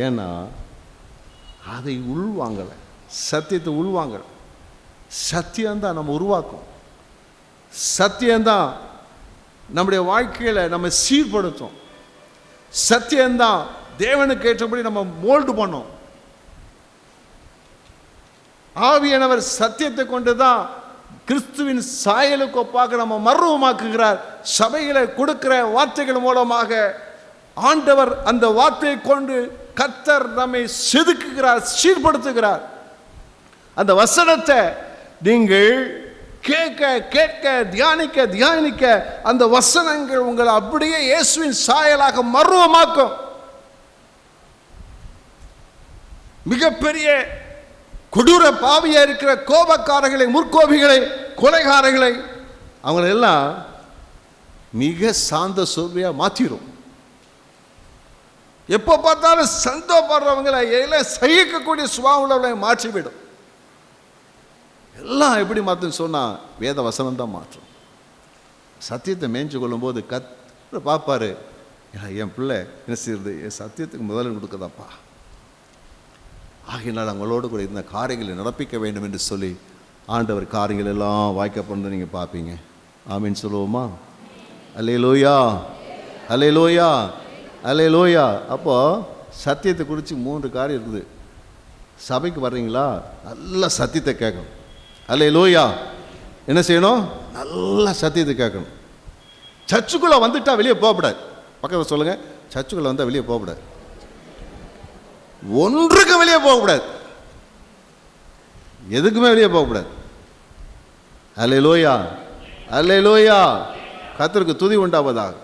ஏன்னா அதை உள்வாங்கலை, சத்தியத்தை உள்வாங்கலை. சத்தியம்தான் நம்ம உருவாக்கும், சத்தியம்தான் நம்முடைய வாழ்க்கையில் நம்ம சீர்படுத்தும், சத்தியம்தான் தேவனுக்கு ஏற்றபடி நம்ம மோல்டு பண்ணோம். ஆவியானவர் சத்தியத்தை கொண்டு தான் கிறிஸ்துவின் சாயலுக்கு ஒப்பாக நம்ம மர்வமாக்குகிறார். சபைகளை கொடுக்கிற வார்த்தைகள் மூலமாக ஆண்டவர் அந்த வார்த்தையை கொண்டு கர்த்தர் நம்மை செதுக்குகிறார், சீர்படுத்துகிறார். அந்த வசனத்தை நீங்கள் கேட்க கேட்க தியானிக்க தியானிக்க அந்த வசனங்கள் உங்களை அப்படியே இயேசுவின் சாயலாக மர்வமாக்கும். மிகப்பெரிய கொடூர பாவியா இருக்கிற கோபக்காரர்களை, முற்கோபிகளை, கொலைகாரர்களை அவங்களெல்லாம் மிக சாந்த சோர்வையா மாற்றிடும். எப்போ பார்த்தாலும் சந்தோஷப்படுறவங்களை எல்லாம் சகிக்கக்கூடிய சுபாவம் உள்ளவர்களை மாற்றிவிடும். எல்லாம் எப்படி மாற்றுன்னு சொன்னால் வேத வசனம் தான் மாற்றும். சத்தியத்தை மேய்ஞ்சு கொள்ளும்போது கர்த்தர் பார்ப்பாரு, என் பிள்ளை என்ன செய்யுது, என் சத்தியத்துக்கு முதலிடம் கொடுக்குதாப்பா, ஆகையினால் அவங்களோடு கூட இந்த காரியங்களை நடப்பிக்க வேண்டும் என்று சொல்லி ஆண்டவர் காரியங்கள் எல்லாம் வாய்க்க பண்ண நீங்கள் பார்ப்பீங்க. ஆமீன் சொல்லுவோமா? அல்லேலூயா, அல்லேலூயா, அல்லேலூயா. அப்போது சத்தியத்தை குறித்து 3 காரியம் இருக்குது. சபைக்கு வர்றீங்களா, நல்ல சத்தியத்தை கேட்கணும். அல்லேலூயா. என்ன செய்யணும்? நல்ல சத்தியத்தை கேட்கணும். சர்ச்சுக்குள்ளே வந்துட்டால் வெளியே போகக்கூடாது. பக்கத்தில் சொல்லுங்கள், சர்ச்சுக்குள்ளே வந்தால் வெளியே போகக்கூடாது. ஒன்றுக்கு வெளியே போகக்கூடாது, எதுக்குமே வெளியே போகக்கூடாது. அல்லேலூயா, அல்லேலூயா. கர்த்தருக்கு துதி உண்டாவதாக.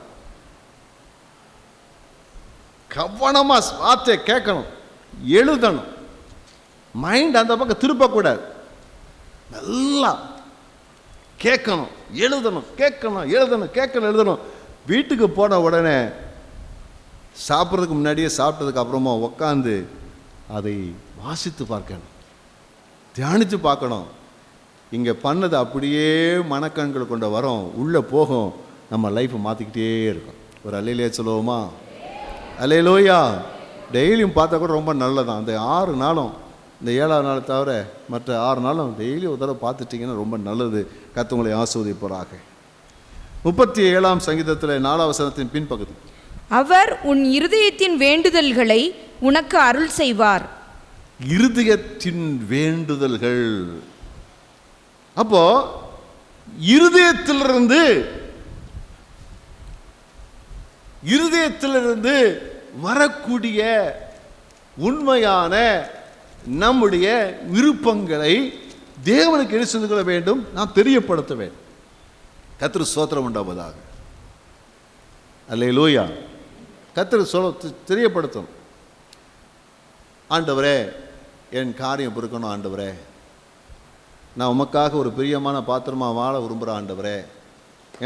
கவனமாக வார்த்தையை கேட்கணும், எழுதணும். மைண்ட் அந்த பக்கம் திருப்பக்கூடாது. நல்லா கேட்கணும், எழுதணும், கேட்கணும், எழுதணும், கேட்கணும், எழுதணும். வீட்டுக்கு போன உடனே சாப்பிட்றதுக்கு முன்னாடியே சாப்பிட்டதுக்கு அப்புறமா உட்காந்து அதை வாசித்து பார்க்கணும், தியானித்து பார்க்கணும். இங்கே பண்ணது அப்படியே மனக்கண்கள் கொண்டு வரோம், உள்ளே போகும், நம்ம லைஃப்பை மாற்றிக்கிட்டே இருக்கும். ஒரு அல்லேலூயா சொல்லுவோமா? அல்லேலூயா. டெய்லியும் பார்த்தா கூட ரொம்ப நல்லதான். அந்த 6 நாளும், இந்த 7ஆவது நாள் தவிர மற்ற 6 நாளும் டெய்லி ஒரு தடவை பார்த்துட்டிங்கன்னா ரொம்ப நல்லது. கர்த்தர் உங்களை ஆசீர்வதிப்பாராக. 37ஆம் சங்கீதத்தில் 4ஆம் வசனத்தின் பின்பகுதி, அவர் உன் இருதயத்தின் வேண்டுதல்களை உனக்கு அருள் செய்வார். இருதயத்தின் வேண்டுதல்கள். அப்போ இருதயத்திலிருந்து வரக்கூடிய உண்மையான நம்முடைய விருப்பங்களை தேவனுக்கு எடுத்து சென்று கொள்ள வேண்டும், நாம் தெரியப்படுத்த வேண்டும். கர்த்தருக்கு ஸ்தோத்திரம் உண்டாவதாக. அல்லேலூயா. கர்த்தருக்கு தெரியப்படுத்தணும். ஆண்டவரே, என் காரியம் பொறுக்கணும் ஆண்டவரே, நான் உமக்காக ஒரு பிரியமான பாத்திரமாக வாழ விரும்புகிறேன் ஆண்டவரே,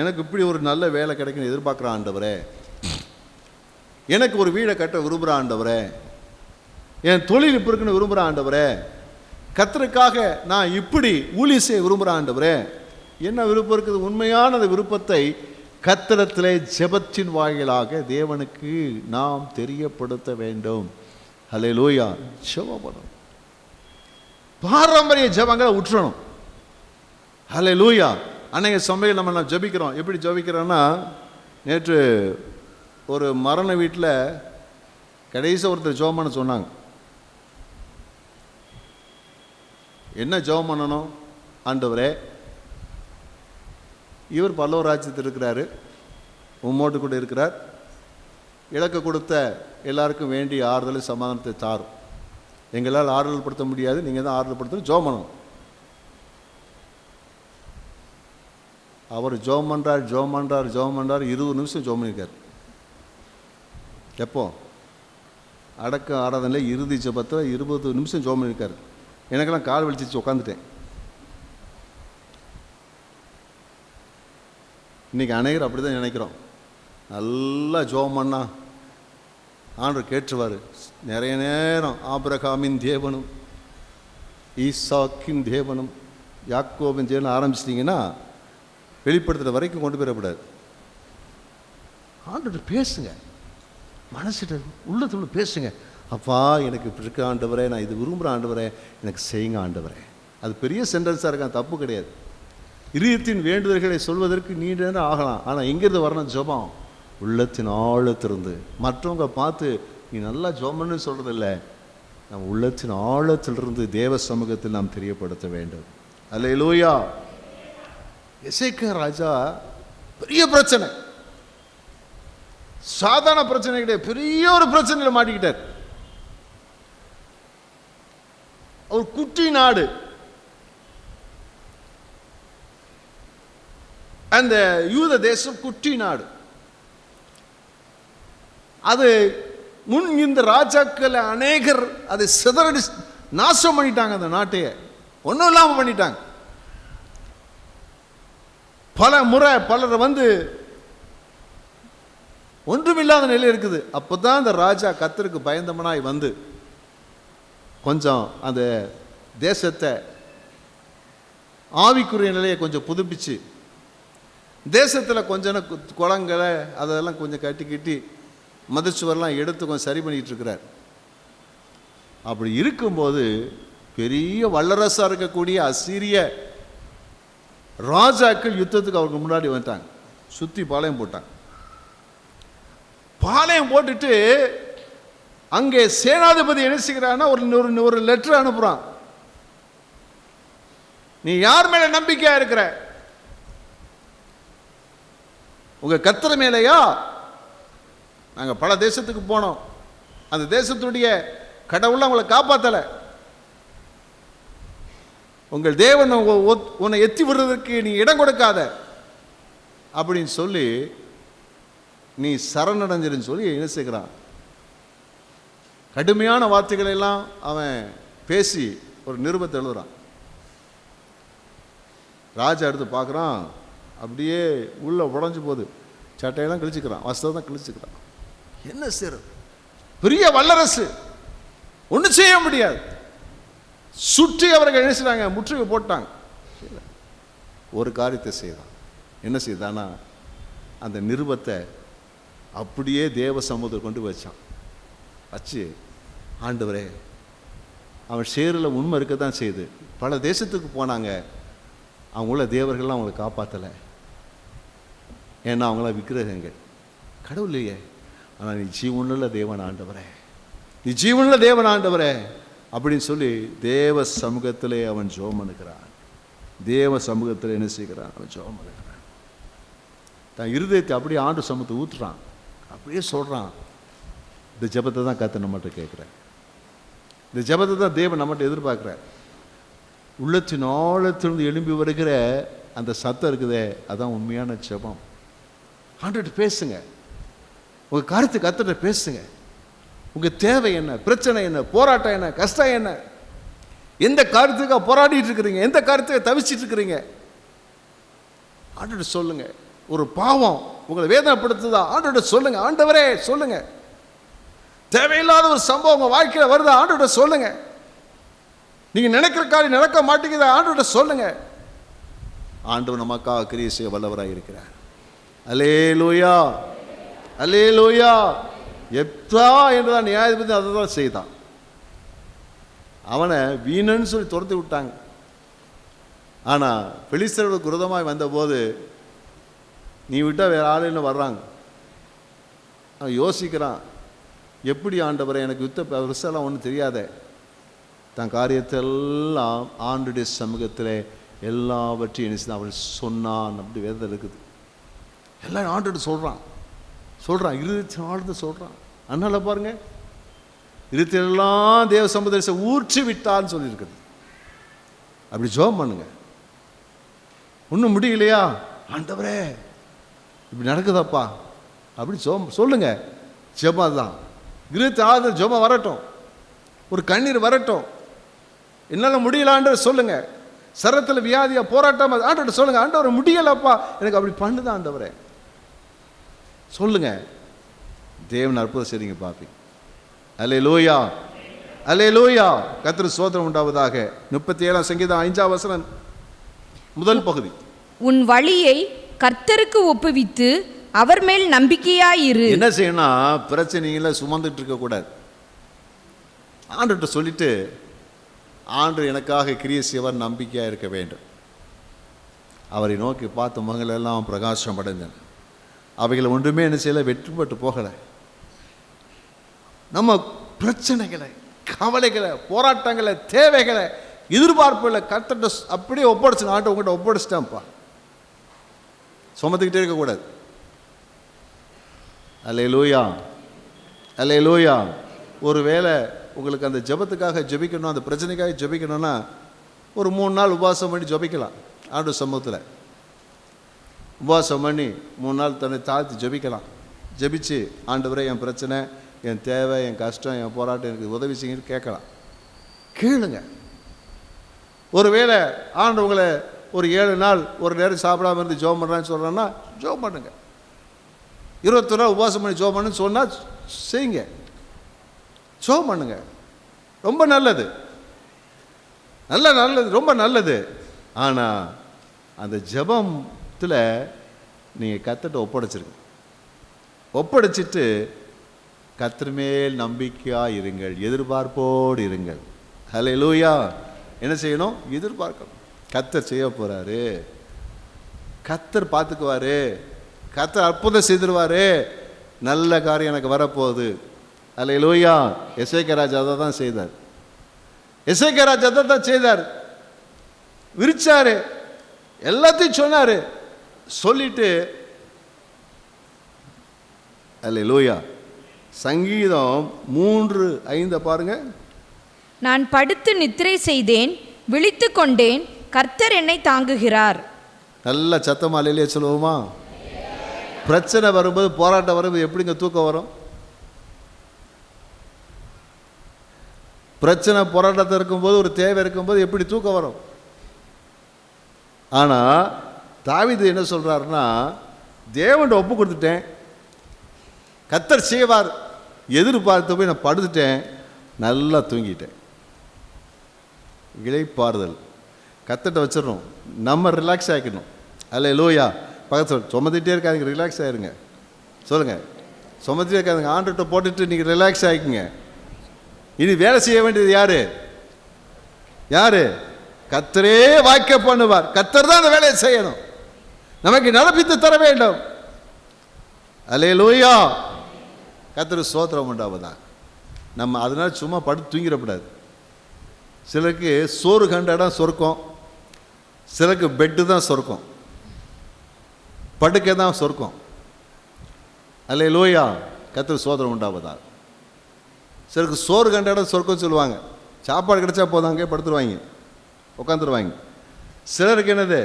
எனக்கு இப்படி ஒரு நல்ல வேலை கிடைக்கணும் எதிர்பார்க்குறேன் ஆண்டவரே, எனக்கு ஒரு வீடை கட்ட விரும்புகிறேன் ஆண்டவரே, என் தொழில் இப்போ இருக்குன்னு விரும்புகிறேன் ஆண்டவரே, கர்த்தருக்காக நான் இப்படி ஊழியம் செய்ய விரும்புகிறேன் ஆண்டவரே. என்ன விருப்பம் இருக்குது? உண்மையான அந்த விருப்பத்தை கர்த்தரிடத்திலே ஜெபத்தின் வாயிலாக தேவனுக்கு நாம் தெரியப்படுத்த வேண்டும். அல்லேலூயா. ஜெபம் பாரம்பரிய ஜெபங்களை உற்றணும். அல்லேலூயா. அன்னைக்கு சமையல் நம்ம ஜெபிக்கிறோம். எப்படி ஜெபிக்கிறோன்னா, நேற்று ஒரு மரண வீட்டில் கடைசி ஒருத்தர் ஜெபம் பண்ண சொன்னாங்க. என்ன ஜெபம் பண்ணணும்? ஆண்டவரே, இவர் பல்லவ ராஜ்யத்தில் இருக்கிறாரு, உம்மோடு கூட இருக்கிறார், இலக்கு கொடுத்த எல்லாருக்கும் வேண்டிய ஆறுதலை சமாதானத்தை தாரும். எங்களால் ஆறுதல் படுத்த முடியாது, நீங்கள் தான் ஆறுதல் படுத்தணும், ஜெபம் பண்ணணும். அவர் ஜெபம் பண்ணுறார் 20 நிமிஷம் ஜெபம் பண்ணியிருக்கார். எப்போ? அடக்க ஆராதனையில் இறுதி ஜெபத்தில் 20 நிமிஷம் ஜெபம் பண்ணியிருக்காரு. எனக்கெல்லாம் கால் வலிச்சிச்சு, உட்காந்துட்டேன். இன்றைக்கி அநேகர் அப்படி தான் நினைக்கிறோம். நல்லா ஜெபம் பண்ணா ஆண்டவர் கேட்டுருவார். நிறைய நேரம் ஆபிரகாமின் தேவனும் ஈசாக்கின் தேவனும் யாக்கோபின் தேவனும் ஆரம்பிச்சிட்டிங்கன்னா வெளிப்படுத்துகிற வரைக்கும் கொண்டு போயிடக்கூடாது. ஆண்டவர் பேசுங்க, மனசிட்ட உள்ளத்துல பேசுங்க. அப்பா, எனக்கு இப்படி இருக்க ஆண்டவரே, நான் இது விரும்புகிற ஆண்டவரே, எனக்கு செய்யுங்க ஆண்டவரே. அது பெரிய சென்டென்ஸாக இருக்கான், தப்பு கிடையாது. இதயத்தின் வேண்டுதல்களை சொல்வதற்கு நீண்ட நேரம் ஆகலாம். ஆனால் எங்கேருந்து வரணும்? ஜெபம் உள்ளத்தின் ஆழத்திலிருந்து. மற்றவங்க பார்த்து நீ நல்லா ஜெபம்னு சொல்கிறதில்ல, நம்ம உள்ளத்தின் ஆழத்திலிருந்து தேவ சமூகத்தில் நாம் தெரியப்படுத்த வேண்டும். அல்லேலூயா. எசேக்கியா ராஜா பெரிய பிரச்சனை, சாதாரண பிரச்சனை கிடையாது, பெரிய ஒரு பிரச்சனையில் மாட்டிக்கிட்டார். ஒரு குட்டி நாடு, அந்த யூத தேசம் குட்டி நாடு. அது முன் இந்த ராஜாக்கள் அநேகர் அதை சிதறடி நாசம் பண்ணிட்டாங்க. அந்த நாட்டையே ஒன்றும் இல்லாமல் பண்ணிட்டாங்க. பல முறை பலர் வந்து ஒன்றுமில்லாத நிலை இருக்குது. அப்போ தான் அந்த ராஜா கர்த்தருக்கு பயந்தவனாய் வந்து கொஞ்சம் அந்த தேசத்தை ஆவிக்குரிய நிலையை கொஞ்சம் புதுப்பிச்சு, தேசத்தில் கொஞ்சம் குளங்களை அதெல்லாம் கொஞ்சம் கட்டி மதச்சுவரெல்லாம் எடுத்து கொஞ்சம் சரி பண்ணிகிட்டு இருக்கிறார். அப்படி இருக்கும்போது பெரிய வல்லரசாக இருக்கக்கூடிய அசீரிய ராஜாக்கள் யுத்தத்துக்கு அவருக்கு முன்னாடி வந்துட்டாங்க. சுற்றி பாளையம் போட்டாங்க. பாளையம் போட்டுட்டு அங்கே சேனாதிபதி என்ன செய்கிறான்னா ஒரு லெட்டர் அனுப்புகிறான். நீ யார் மேல நம்பிக்கையா இருக்கிற? உங்க கர்த்தர் மேலையா? நாங்கள் பல தேசத்துக்கு போனோம், அந்த தேசத்துடைய கடவுளை உங்களை காப்பாற்றல. உங்கள் தேவன் உன்னை எத்தி விடுறதுக்கு நீ இடம் கொடுக்காத அப்படின்னு சொல்லி நீ சரணடைஞ்சிருன்னு சொல்லி என்ன செய்கிறான். கடுமையான வார்த்தைகளை எல்லாம் அவன் பேசி ஒரு நிருபத்தை எழுதுறான். ராஜா எடுத்து பார்க்குறான், அப்படியே உள்ள உடஞ்சி போகுது. சட்டையெல்லாம் கிழிச்சுக்கிறான், வஸ்திரம் தான் கிழிச்சுக்கிறான். என்ன செய்யறது? பெரிய வல்லரசு, ஒன்றும் செய்ய முடியாது. சுற்றி அவர்கள் என்ன செய்றாங்க? முற்றுகை போட்டாங்க. ஒரு காரியத்தை செய்தான். என்ன செய்தானா, அந்த நிருபத்தை அப்படியே தேவ சமூகத்தில் கொண்டு வச்சான். வச்சு, ஆண்டவரே, அவன் சேரில் உண்மை இருக்க தான் செய்யுது. பல தேசத்துக்கு போனாங்க, அவங்கள தேவர்கள்லாம் அவங்களை காப்பாற்றலை. ஏன்னா அவங்களாம் விக்கிரகங்கள், கடவுள் இல்லையே. ஆனால் நீ ஜீவனுள்ள தேவன் ஆண்டவரே, நீ ஜீவனுள்ள தேவன் ஆண்டவரே அப்படின்னு சொல்லி தேவ சமூகத்திலே அவன் ஜெபம் பண்ணுகிறான். தேவ சமூகத்தில் என்ன செய்கிறான்? அவன் ஜெபம் பண்ணுகிறான். தன் இருதயத்தை அப்படியே ஆண்டு சமூகத்தை ஊற்றுறான். அப்படியே சொல்கிறான். இந்த ஜெபத்தை தான் கர்த்தர் நம்மகிட்ட கேட்குறேன். இந்த ஜெபத்தை தான் தேவன் நம்மகிட்ட எதிர்பார்க்குறார். உள்ளத்தின் ஆழத்திலிருந்து எழும்பி வருகிற அந்த சத்தம் இருக்குதே, அதான் உண்மையான ஜெபம். ஆண்டவர்கிட்ட பேசுங்க, உங்கள் கருத்து கர்த்தர்கிட்ட பேசுங்க. உங்கள் தேவை என்ன, பிரச்சனை என்ன, போராட்டம் என்ன, கஷ்டம் என்ன, எந்த காரியத்துக்காக போராடிட்டு இருக்கிறீங்க, எந்த காரியத்துக்காக தவிச்சிட்டு இருக்கிறீங்க, ஆண்டவர்கிட்ட சொல்லுங்க. ஒரு பாவம் உங்களை வேதனைப்படுத்துதா, ஆண்டவர்கிட்ட சொல்லுங்க. ஆண்டவரே சொல்லுங்க. தேவையில்லாத ஒரு சம்பவம் உங்கள் வாழ்க்கையில் வருதா, ஆண்டவர்கிட்ட சொல்லுங்க. நீங்க நினைக்கிற காரியம் நடக்க மாட்டேங்குதா, ஆண்டவர்கிட்ட சொல்லுங்க. ஆண்டவர் நமக்காக கிரியை செய்ய வல்லவராக இருக்கிறார். அல்லேலூயா, அல்லேலூயா. எப்தா என்றுதான் நியாயாதிபதி அதை தான் செய்தான். அவனை வீணன்னு சொல்லி துரத்தி விட்டாங்க. ஆனால் பெலிஸ்தர்களுக்கு விரோதமாய் வந்தபோது நீ விட்டால் வேற ஆள் என்ன வர்றாங்க. அவன் யோசிக்கிறான், எப்படி ஆண்டவரை, எனக்கு யுத்த பெருசெல்லாம் ஒன்றும் தெரியாதே. தன் காரியத்தெல்லாம் ஆண்டுடைய சமூகத்தில் எல்லாவற்றையும் என்ன அவள் சொன்னான். அப்படி வேதம் இருக்குது. எல்லாம் ஆண்டு சொல்கிறான். இருபத்தி நாலு சொல்கிறான். அதனால பாருங்க, இருபத்தெல்லாம் தேவ சமுதிரத்தை ஊற்றி விட்டான்னு சொல்லியிருக்குது. அப்படி ஜெபம் பண்ணுங்க. ஒன்றும் முடியலையா, ஆண்டவரே இப்படி நடக்குதாப்பா அப்படி சொல்லுங்க. ஜெபம் தான். இருபத்தி நாலு ஜெபம் வரட்டும், ஒரு கண்ணீர் வரட்டும். என்னால் முடியலான்ற சொல்லுங்க. சரத்தில் வியாதியா போராட்டம் ஆண்டவர்கிட்ட சொல்லுங்க. ஆண்டவர் முடியலப்பா, எனக்கு அப்படி பண்ணுது ஆண்டவரே சொல்லுங்க. தேவன் அற்புதம் செய்றீங்க பாப்பீங்க. அல்லேலூயா, அல்லேலூயா. கர்த்தருக்கு ஸ்தோத்திரம் உண்டாவதாக. 37 சங்கீதம் 5 வசனம் முதல் பகுதி. உன் வழியை கர்த்தருக்கு ஒப்புவித்து அவர் மேல் நம்பிக்கையாயிரு. என்ன செய்யணும்? பிரச்சனைகளை சுமந்துட்டு இருக்க கூடாது. ஆண்டுகிட்ட சொல்லிட்டு, ஆண்டு எனக்காக கிரியை செய்வார், நம்பிக்கையாக இருக்க வேண்டும். அவரை நோக்கி பார்த்த முகங்கள் எல்லாம் பிரகாசம் அடைந்தன. அவைகளை ஒன்றுமே என்ன செய்யலை, வெற்றுப்பட்டு போகலை. நம்ம பிரச்சனைகளை, கவலைகளை, போராட்டங்களை, தேவைகளை, எதிர்பார்ப்புகளை கர்த்தர்கிட்ட அப்படியே ஒப்படைச்சு, ஆண்டு உங்கள்கிட்ட ஒப்படைச்சிட்டான்ப்பா. சுமத்துக்கிட்டே இருக்கக்கூடாது. அல்லேலூயா, அல்லேலூயா. ஒருவேளை உங்களுக்கு அந்த ஜெபத்துக்காக ஜெபிக்கணும், அந்த பிரச்சனைக்காக ஜெபிக்கணும்னா ஒரு 3 நாள் உபவாசம் பண்ணி ஜெபிக்கலாம். ஆண்டு சமூகத்தில் உபவாசம் பண்ணி 3 நாள் தன்னை தாழ்த்தி ஜெபிக்கலாம். ஜெபிச்சு, ஆண்டவரே என் பிரச்சனை, என் தேவை, என் கஷ்டம், என் போராட்டம், எனக்கு உதவி செய்யுன்னு கேட்கலாம். கேளுங்க. ஒருவேளை ஆண்டு உங்களை ஒரு 7 நாள் ஒரு நேரம் சாப்பிடாம இருந்து ஜெபம் பண்ணுறான்னு சொல்கிறான்னா ஜெபம் பண்ணுங்க. 21 நாள் உபவாசம் பண்ணி ஜெபம் பண்ணுன்னு சொன்னால் செய்யுங்க, ஜெபம் பண்ணுங்க. ரொம்ப நல்லது, நல்லது, ரொம்ப நல்லது. ஆனால் அந்த ஜெபத்தில் நீங்கள் கர்த்தர்கிட்ட ஒப்படைச்சிருங்க. ஒப்படைச்சிட்டு கர்த்தர் மேல் நம்பிக்கையாக இருங்கள், எதிர்பார்ப்போடு இருங்கள். ஹல்லேலூயா. என்ன செய்யணும்? எதிர்பார்க்கணும். கர்த்தர் செய்ய போகிறாரு, கர்த்தர் பார்த்துக்குவாரு, கர்த்தர் அற்புதம் செய்திருவாரு, நல்ல காரியம் எனக்கு வரப்போகுது. ஹல்லேலூயா. எசேக்கியா ராஜா அதை தான் செய்தார். எசேக்கியா ராஜா அதை தான் செய்தார். விரிச்சாரு, எல்லாத்தையும் சொன்னார். சொல்லிட்டு ஹல்லேலூயா. சங்கீதம் 3:5 பாருங்க. நான் படுத்து நித்திரை செய்தேன், விழித்து கொண்டேன், கர்த்தர் என்னை தாங்குகிறார். நல்ல சத்தமா அல்லேலூயா சொல்லுவோமா? பிரச்சனை வரும்போது, போராட்டம் வரும்போது எப்படிங்க தூக்கம் வரும்? பிரச்சனை போராட்டத்தில் இருக்கும்போது, ஒரு தேவை இருக்கும்போது எப்படி தூக்கம் வரும்? ஆனால் தாவீது என்ன சொல்கிறாருன்னா, தேவன்கிட்ட ஒப்பு கொடுத்துட்டேன், கர்த்தர் செய்வார் எதிர்பார்த்து போய் நான் படுத்துட்டேன், நல்லா தூங்கிட்டேன். இளைப்பாறுதல் கர்த்தர்ட்ட வச்சிடணும், நம்ம ரிலாக்ஸ் ஆகிக்கணும். அல்லேலூயா. பக்கத்தில் சுமந்துகிட்டே இருக்காதுங்க, ரிலாக்ஸ் ஆகிருங்க. சொல்லுங்கள், சுமந்துட்டே இருக்காதுங்க, ஆண்டுகிட்ட போட்டுட்டு நீங்கள் ரிலாக்ஸ் ஆகிக்குங்க. இனி வேலை செய்ய வேண்டியது யாரு? யாரு? கர்த்தரே வாய்க்க பண்ணுவார். கர்த்தர் தான் அந்த வேலையை செய்யணும், நமக்கு நடப்பித்து தர வேண்டும். அல்லேலூயா. கர்த்தருக்கு ஸ்தோத்திரம் உண்டாவதாக. நம்ம அதனால சும்மா படுத்து தூங்கிடக்கூடாது. சிலருக்கு சோறு கண்ட இடம் சொர்க்கம், சிலருக்கு பெட்டு தான் சொர்க்கம், படுக்கை தான் சொர்க்கம். அல்லேலூயா. கர்த்தருக்கு ஸ்தோத்திரம் உண்டாவதாக. சிலருக்கு சோறு கண்ட இடம் சொர்க்கம் சொல்லுவாங்க, சாப்பாடு கிடைச்சா போதும் அங்கே படுத்துருவாங்க, உட்காந்துருவாங்க. சிலருக்கு என்னது?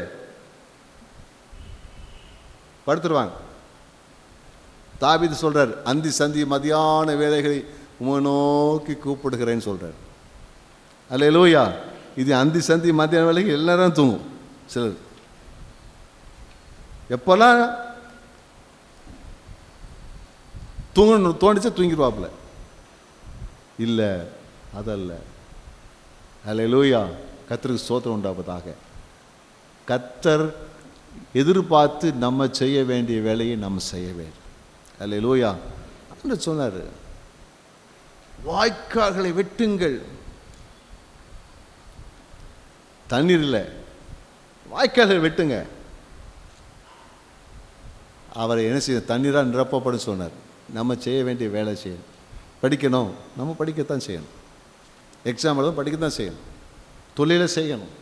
படுத்துருவாங்க. தாவீது சொல்றார், அந்தி சந்தி மதியான வேளைகளை உம்மை நோக்கி கூப்பிடுகிறேன்னு சொல்றார். அல்லேலூயா. இது அந்தி சந்தி மதியான வேலைக்கு எல்லாரும் தூங்கும். சிலர் எப்பெல்லாம் தூங்கணும் தோண்டிச்சா தூங்கிடுவாப்புல. இல்லை, அதல்ல. அல்லேலூயா. கர்த்தருக்கு ஸ்தோத்திரம் உண்டாவதாக. கர்த்தர் எதிர்பார்த்து நம்ம செய்ய வேண்டிய வேலையை நம்ம செய்ய வேண்டும். அல்லேலூயா. அப்படின்னு சொன்னார், வாய்க்கால்களை வெட்டுங்கள். தண்ணீர் இல்லை, வாய்க்கால்களை வெட்டுங்க. அவரை என்ன செய்ய? தண்ணீராக நிரப்பப்படும் சொன்னார். நம்ம செய்ய வேண்டிய வேலை செய்யணும். படிக்கணும், நம்ம படிக்கத்தான் செய்யணும். எக்ஸாம் எழுத படிக்கத்தான் செய்யணும். தொழிலை செய்யணும்,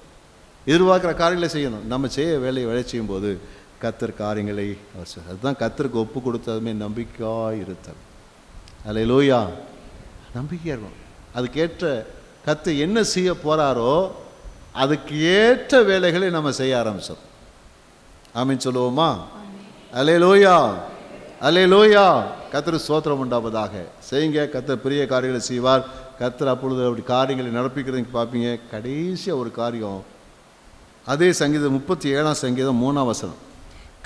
எதிர்பார்க்குற காரியங்களை செய்யணும். நம்ம செய்ய வேலை செய்யும்போது கர்த்தர் காரியங்களை அவர் செய்வார். அதுதான் கர்த்தருக்கு ஒப்பு கொடுத்ததுமே நம்பிக்கையாக இருத்தல். அல்லேலூயா. நம்பிக்கையாக இருக்கணும். அதுக்கேற்ற கர்த்தர் என்ன செய்ய போகிறாரோ அதுக்கு ஏற்ற வேலைகளை நம்ம செய்ய ஆரம்பிச்சோம். ஆமீன் சொல்லுவோமா? அல்லேலூயா. அல்லேலூயா. கர்த்தருக்கு ஸ்தோத்திரம் உண்டாவதாக. செய்யுங்க, கர்த்தர் பெரிய காரியங்களை செய்வார். கர்த்தர் அப்பொழுது அப்படி காரியங்களை நடப்பிக்கிறதுக்கு பார்ப்பீங்க. கடைசியாக ஒரு காரியம், அதே சங்கீதம் 37ஆம் சங்கீதம் 3ஆம் வசனம்.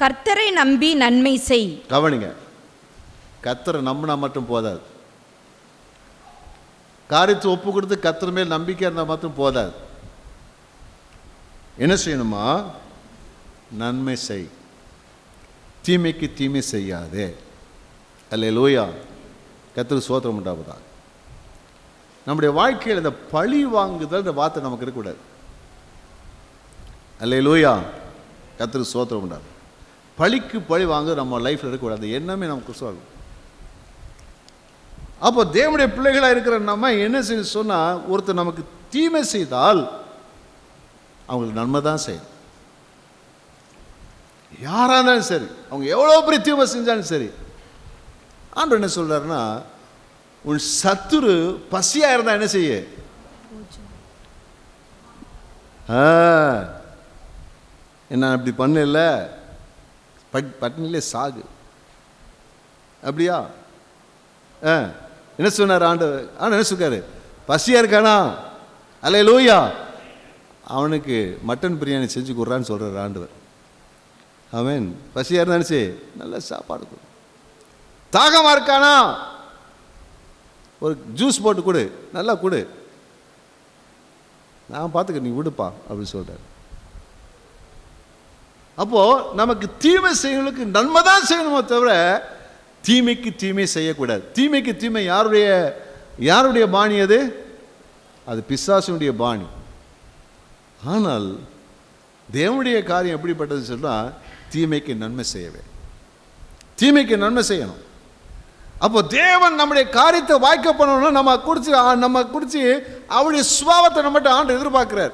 கர்த்தரை நம்பி நன்மை செய். கவனிங்க, கர்த்தரை நம்பினா மட்டும் போதாது. காரியத்தை ஒப்பு கொடுத்து கர்த்தர் மேல் நம்பிக்கை இருந்தால் மட்டும் போதாது. என்ன செய்யணுமா? நன்மை செய், தீமைக்கு தீமை செய்யாதே. அல்லேலூயா. கர்த்தருக்கு ஸ்தோத்திரம் உண்டாவதா. நம்முடைய வாழ்க்கையில் இந்த பழி வாங்குதல் இந்த வார்த்தை நமக்கு இருக்கக்கூடாது. அல்லேலூயா. கர்த்தருக்கு ஸ்தோத்திரம் உண்டாது. பழிக்கு பழி வாங்க நம்ம லைஃப்பில் இருக்கக்கூடாது. எண்ணமே நமக்கு சொல்லும். அப்போ தேவனுடைய பிள்ளைகளாக இருக்கிற நம்ம என்ன செய்ய சொன்னால், ஒருத்தர் நமக்கு தீமை செய்தால் அவங்களுக்கு நன்மை தான் செய்யணும். யாராக இருந்தாலும் சரி, அவங்க எவ்வளோ பெரிய தீமை செஞ்சாலும் சரி. ஆண்டவர் என்ன சொல்றாருன்னா, உன் சத்துரு பசியாக இருந்தால் என்ன செய்ய? என்ன அப்படி பண்ணல, பட்டினிலே சாகு. அப்படியா? என்ன சொன்னார் ஆண்டவர்? என்ன சொல்றாரு? பசியாக இருக்கானா? அல்லேலூயா. அவனுக்கு மட்டன் பிரியாணி செஞ்சு கொடுறான்னு சொல்கிறார் ஆண்டவர். ஆமென். பசியாக இருந்தாச்சு, நல்ல சாப்பாடு கொடு. தாகமாக இருக்கானா? ஒரு ஜூஸ் போட்டு கொடு, நல்லா கொடு, நான் பார்த்துக்க, நீ விடுப்பா அப்படின்னு சொல்கிறார். அப்போது நமக்கு தீமை செய்யணுக்கு நன்மை தான் செய்யணுமோ தவிர தீமைக்கு தீமை செய்யக்கூடாது. தீமைக்கு தீமை யாருடைய பாணி? அது பிசாசுடைய பாணி. ஆனால் தேவனுடைய காரியம் எப்படிப்பட்டது சொன்னால், தீமைக்கு நன்மை செய்யவே, தீமைக்கு நன்மை செய்யணும். அப்போ தேவன் நம்முடைய காரியத்தை வாய்க்க பண்ணணும்னா நம்ம குறித்து அவருடைய சுபாவத்தை நம்மகிட்ட ஆண்டு எதிர்பார்க்கிறார்.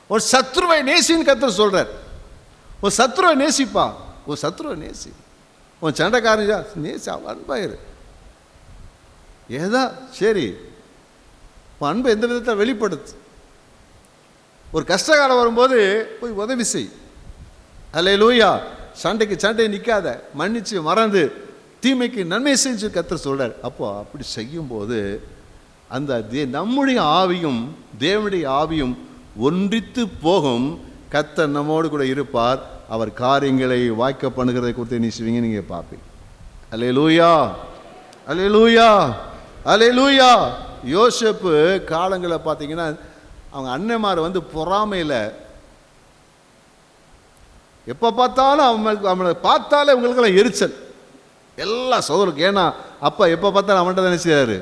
ஒரு சத்ருவை நேசின்னு கர்த்தர் சொல்றார். ஒரு சத்ருவை நேசிப்பா, ஒரு சத்ருவை நேசி, உன் சண்டைக்காரன் நேசி, அன்பாயிரு. ஏதா சரி, அன்பை எந்த விதத்தை வெளிப்படுத்து. ஒரு கஷ்டகாலம் வரும்போது போய் உதவி செய். அல்லேலூயா. சண்டை நிற்காத, மன்னிச்சு மறந்து தீமைக்கு நன்மை செஞ்சு கர்த்தர் சொல்றார். அப்போ அப்படி செய்யும்போது அந்த நம்முடைய ஆவியும் தேவனுடைய ஆவியும் ஒன்றித்து போகும். கர்த்தர் நம்மோடு கூட இருப்பார். அவர் காரியங்களை வாய்க்க பண்ணுகிறதை குறித்து நீ செய்வீங்க, நீங்க பார்ப்பீங்க. அல்லேலூயா, அல்லேலூயா, அல்லேலூயா. யோசேப்பு காலங்களை பார்த்தீங்கன்னா, அவங்க அண்ணன்மார் பொறாமையில் எப்போ பார்த்தாலும் அவங்களை பார்த்தாலே அவங்களுக்கெல்லாம் எரிச்சல், எல்லா சோதருக்கு. ஏன்னா அப்பா எப்போ பார்த்தாலும் அவன்கிட்ட தான் நினைச்சாரு,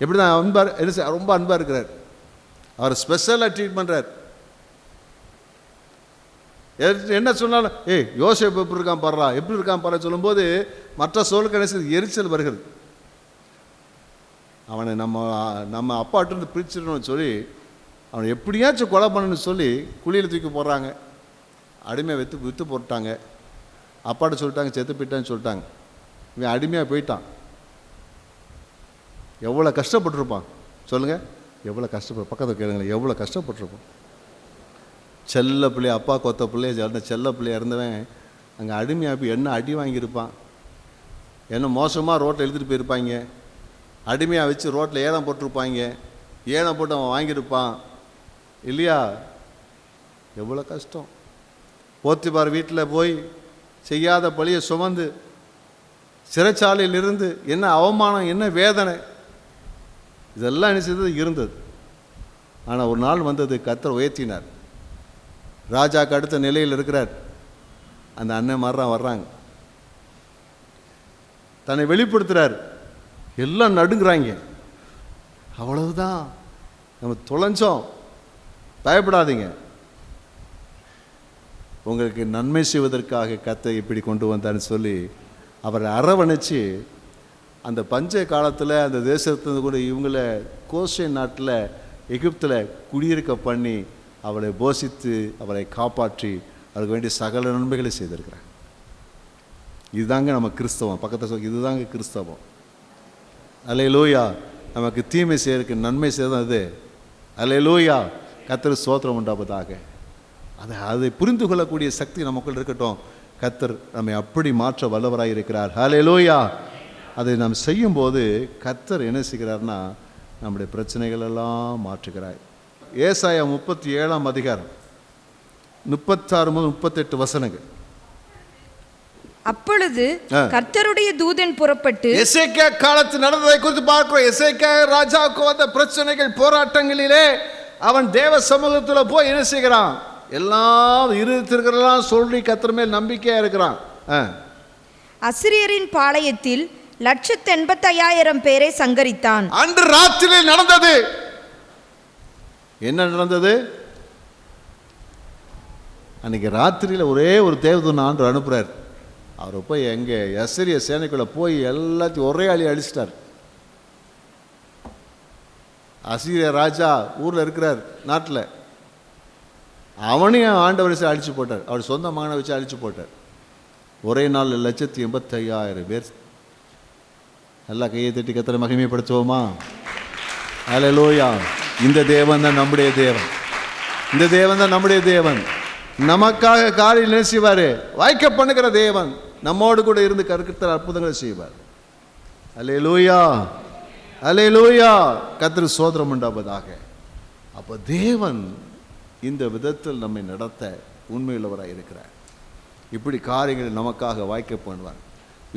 எப்படி தான் அன்பாக ரொம்ப அன்பாக இருக்கிறார். அவர் ஸ்பெஷலாக ட்ரீட் பண்ணுறார். என்ன சொன்னாலும் யோசேப்பு எப்படி இருக்கான் பாடுறா, எப்படி இருக்கான் பாரு சொல்லும்போது மற்ற சோழருக்கு என்ன எரிச்சல் வருகிறது. அவனை நம்ம அப்பாட்டிருந்து பிரிச்சிடணும்னு சொல்லி அவனை எப்படியாச்சும் கொலை பண்ணணும்னு சொல்லி குழியில் தூக்கி போடுறாங்க. அடிமையாக விற்று போட்டாங்க. அப்பாட்ட சொல்லிட்டாங்க செத்து போயிட்டான்னு சொல்லிட்டாங்க. இவன் அடிமையாக போயிட்டான். எவ்வளோ கஷ்டப்பட்டுருப்பான் சொல்லுங்கள், எவ்வளோ கஷ்டப்பட்டு பக்கத்தில் கேளுங்களேன், எவ்வளோ கஷ்டப்பட்டுருப்பான். செல்ல பிள்ளை, அப்பா கொத்த பிள்ளைய செல்ல பிள்ளைய இருந்தவன் அங்கே அடிமையாக போய் என்ன அடி வாங்கியிருப்பான், என்ன மோசமாக ரோட்டில் எழுதிட்டு போயிருப்பாங்க. அடிமையாக வச்சு ரோட்டில் ஏலம் போட்டிருப்பாங்க. ஏலம் போட்டு அவன் வாங்கியிருப்பான் இல்லையா? எவ்வளோ கஷ்டம். போத்திபார் வீட்டில் போய் செய்யாத பழியை சுமந்து சிறைச்சாலையில் இருந்து என்ன அவமானம், என்ன வேதனை, இதெல்லாம் என்ன செய்தது இருந்தது. ஆனால் ஒரு நாள் வந்தது, கர்த்தர் உயர்த்தினார். ராஜாக்கு அடுத்த நிலையில் இருக்கிறார். அந்த அண்ணன் வர்றாங்க, தன்னை வெளிப்படுத்துகிறார். எல்லாம் நடுங்குறாங்க. அவ்வளவுதான், நம்ம தொலைஞ்சோம், பயப்படாதீங்க, உங்களுக்கு நன்மை செய்வதற்காக கர்த்தர் இப்படி கொண்டு வந்தான்னு சொல்லி அவரை அரவணைச்சு அந்த பஞ்ச காலத்தில் அந்த தேசத்திலிருந்து கூட இவங்களை கோஷை நாட்டில் எகிப்தில் குடியிருக்க பண்ணி அவளை போஷித்து அவளை காப்பாற்றி அவருக்கு வேண்டிய சகல நன்மைகளை செய்திருக்கிறார். இதுதாங்க நம்ம கிறிஸ்தவம். பக்கத்தில் சொல்ல, இதுதாங்க கிறிஸ்தவம். அல்லேலூயா. நமக்கு தீமை செய்யறதுக்கு நன்மை செய்யறது அது. அல்லேலூயா. கர்த்தர் ஸ்தோத்திரம் உண்டாவதாக. அதை புரிந்து கொள்ளக்கூடிய சக்தி நமக்குள் இருக்கட்டும். கர்த்தர் நம்மை அப்படி மாற்ற வல்லவராக இருக்கிறார். அல்லேலூயா. அதை நாம் செய்யும்போது கர்த்தர் என்ன செய்கிறார்னா, நம்முடைய பிரச்சனைகள் எல்லாம் மாற்றுகிறார். ஏசாயா 37ஆம் அதிகாரம் 36 முதல் 38 வசனங்கள். அப்பொழுது கர்த்தருடைய தூதன் புறப்பட்டு, எசேக்கியா காலத்தில் நடந்ததை குறித்து பார்க்கிறோம். எசேக்கியா ராஜாவுக்கு வந்த பிரச்சனைகள், போராட்டங்களிலே அவன் தேவ சமூகத்தில் போய் என்ன செய்கிறான், எல்லாம் இருந்திருக்கிறதெல்லாம் சொல்லி கர்த்தர் மேல் நம்பிக்கையா இருக்கிறான். அசிரியரின் பாளையத்தில் 185,000 பேரை சங்கரித்தான். அன்று ராத்திரியில் நடந்தது. என்ன நடந்தது? அன்னைக்கு ராத்திரியில் ஒரே ஒரு தேவதூதன் ஆண்டவர் அனுப்புறார். அவர் போய் எங்கே அசீரிய சேனைக்குள்ள போய் எல்லாத்தையும் ஒரே ஆளி அழிச்சிட்டார். அசீரிய ராஜா ஊரில் இருக்கிறார், நாட்டில். அவனையும் ஆண்டவர் அழிச்சு போட்டார். அவர் சொந்த மகனை வச்சு அழிச்சு போட்டார். ஒரே நாள் 185,000 பேர். நல்லா கையை தட்டி கர்த்தரை மகிமைப்படுத்துவோமா? அல்லேலூயா. இந்த தேவன் தான் நம்முடைய தேவன். இந்த தேவன் தான் நம்முடைய தேவன். நமக்காக காரியம் என்ன செய்வார்? வாய்க்க பண்ணுகிற தேவன். நம்மோடு கூட இருந்து கர்த்தர் அற்புதங்களை செய்வார். அல்லேலூயா, அல்லேலூயா. கர்த்தர் ஸ்தோத்திரம் உண்டாவதாக. அப்போ தேவன் இந்த விதத்தில் நம்மை நடத்த உண்மையுள்ளவராக இருக்கிறார். இப்படி காரியங்கள் நமக்காக வாய்க்க பண்ணுவார்.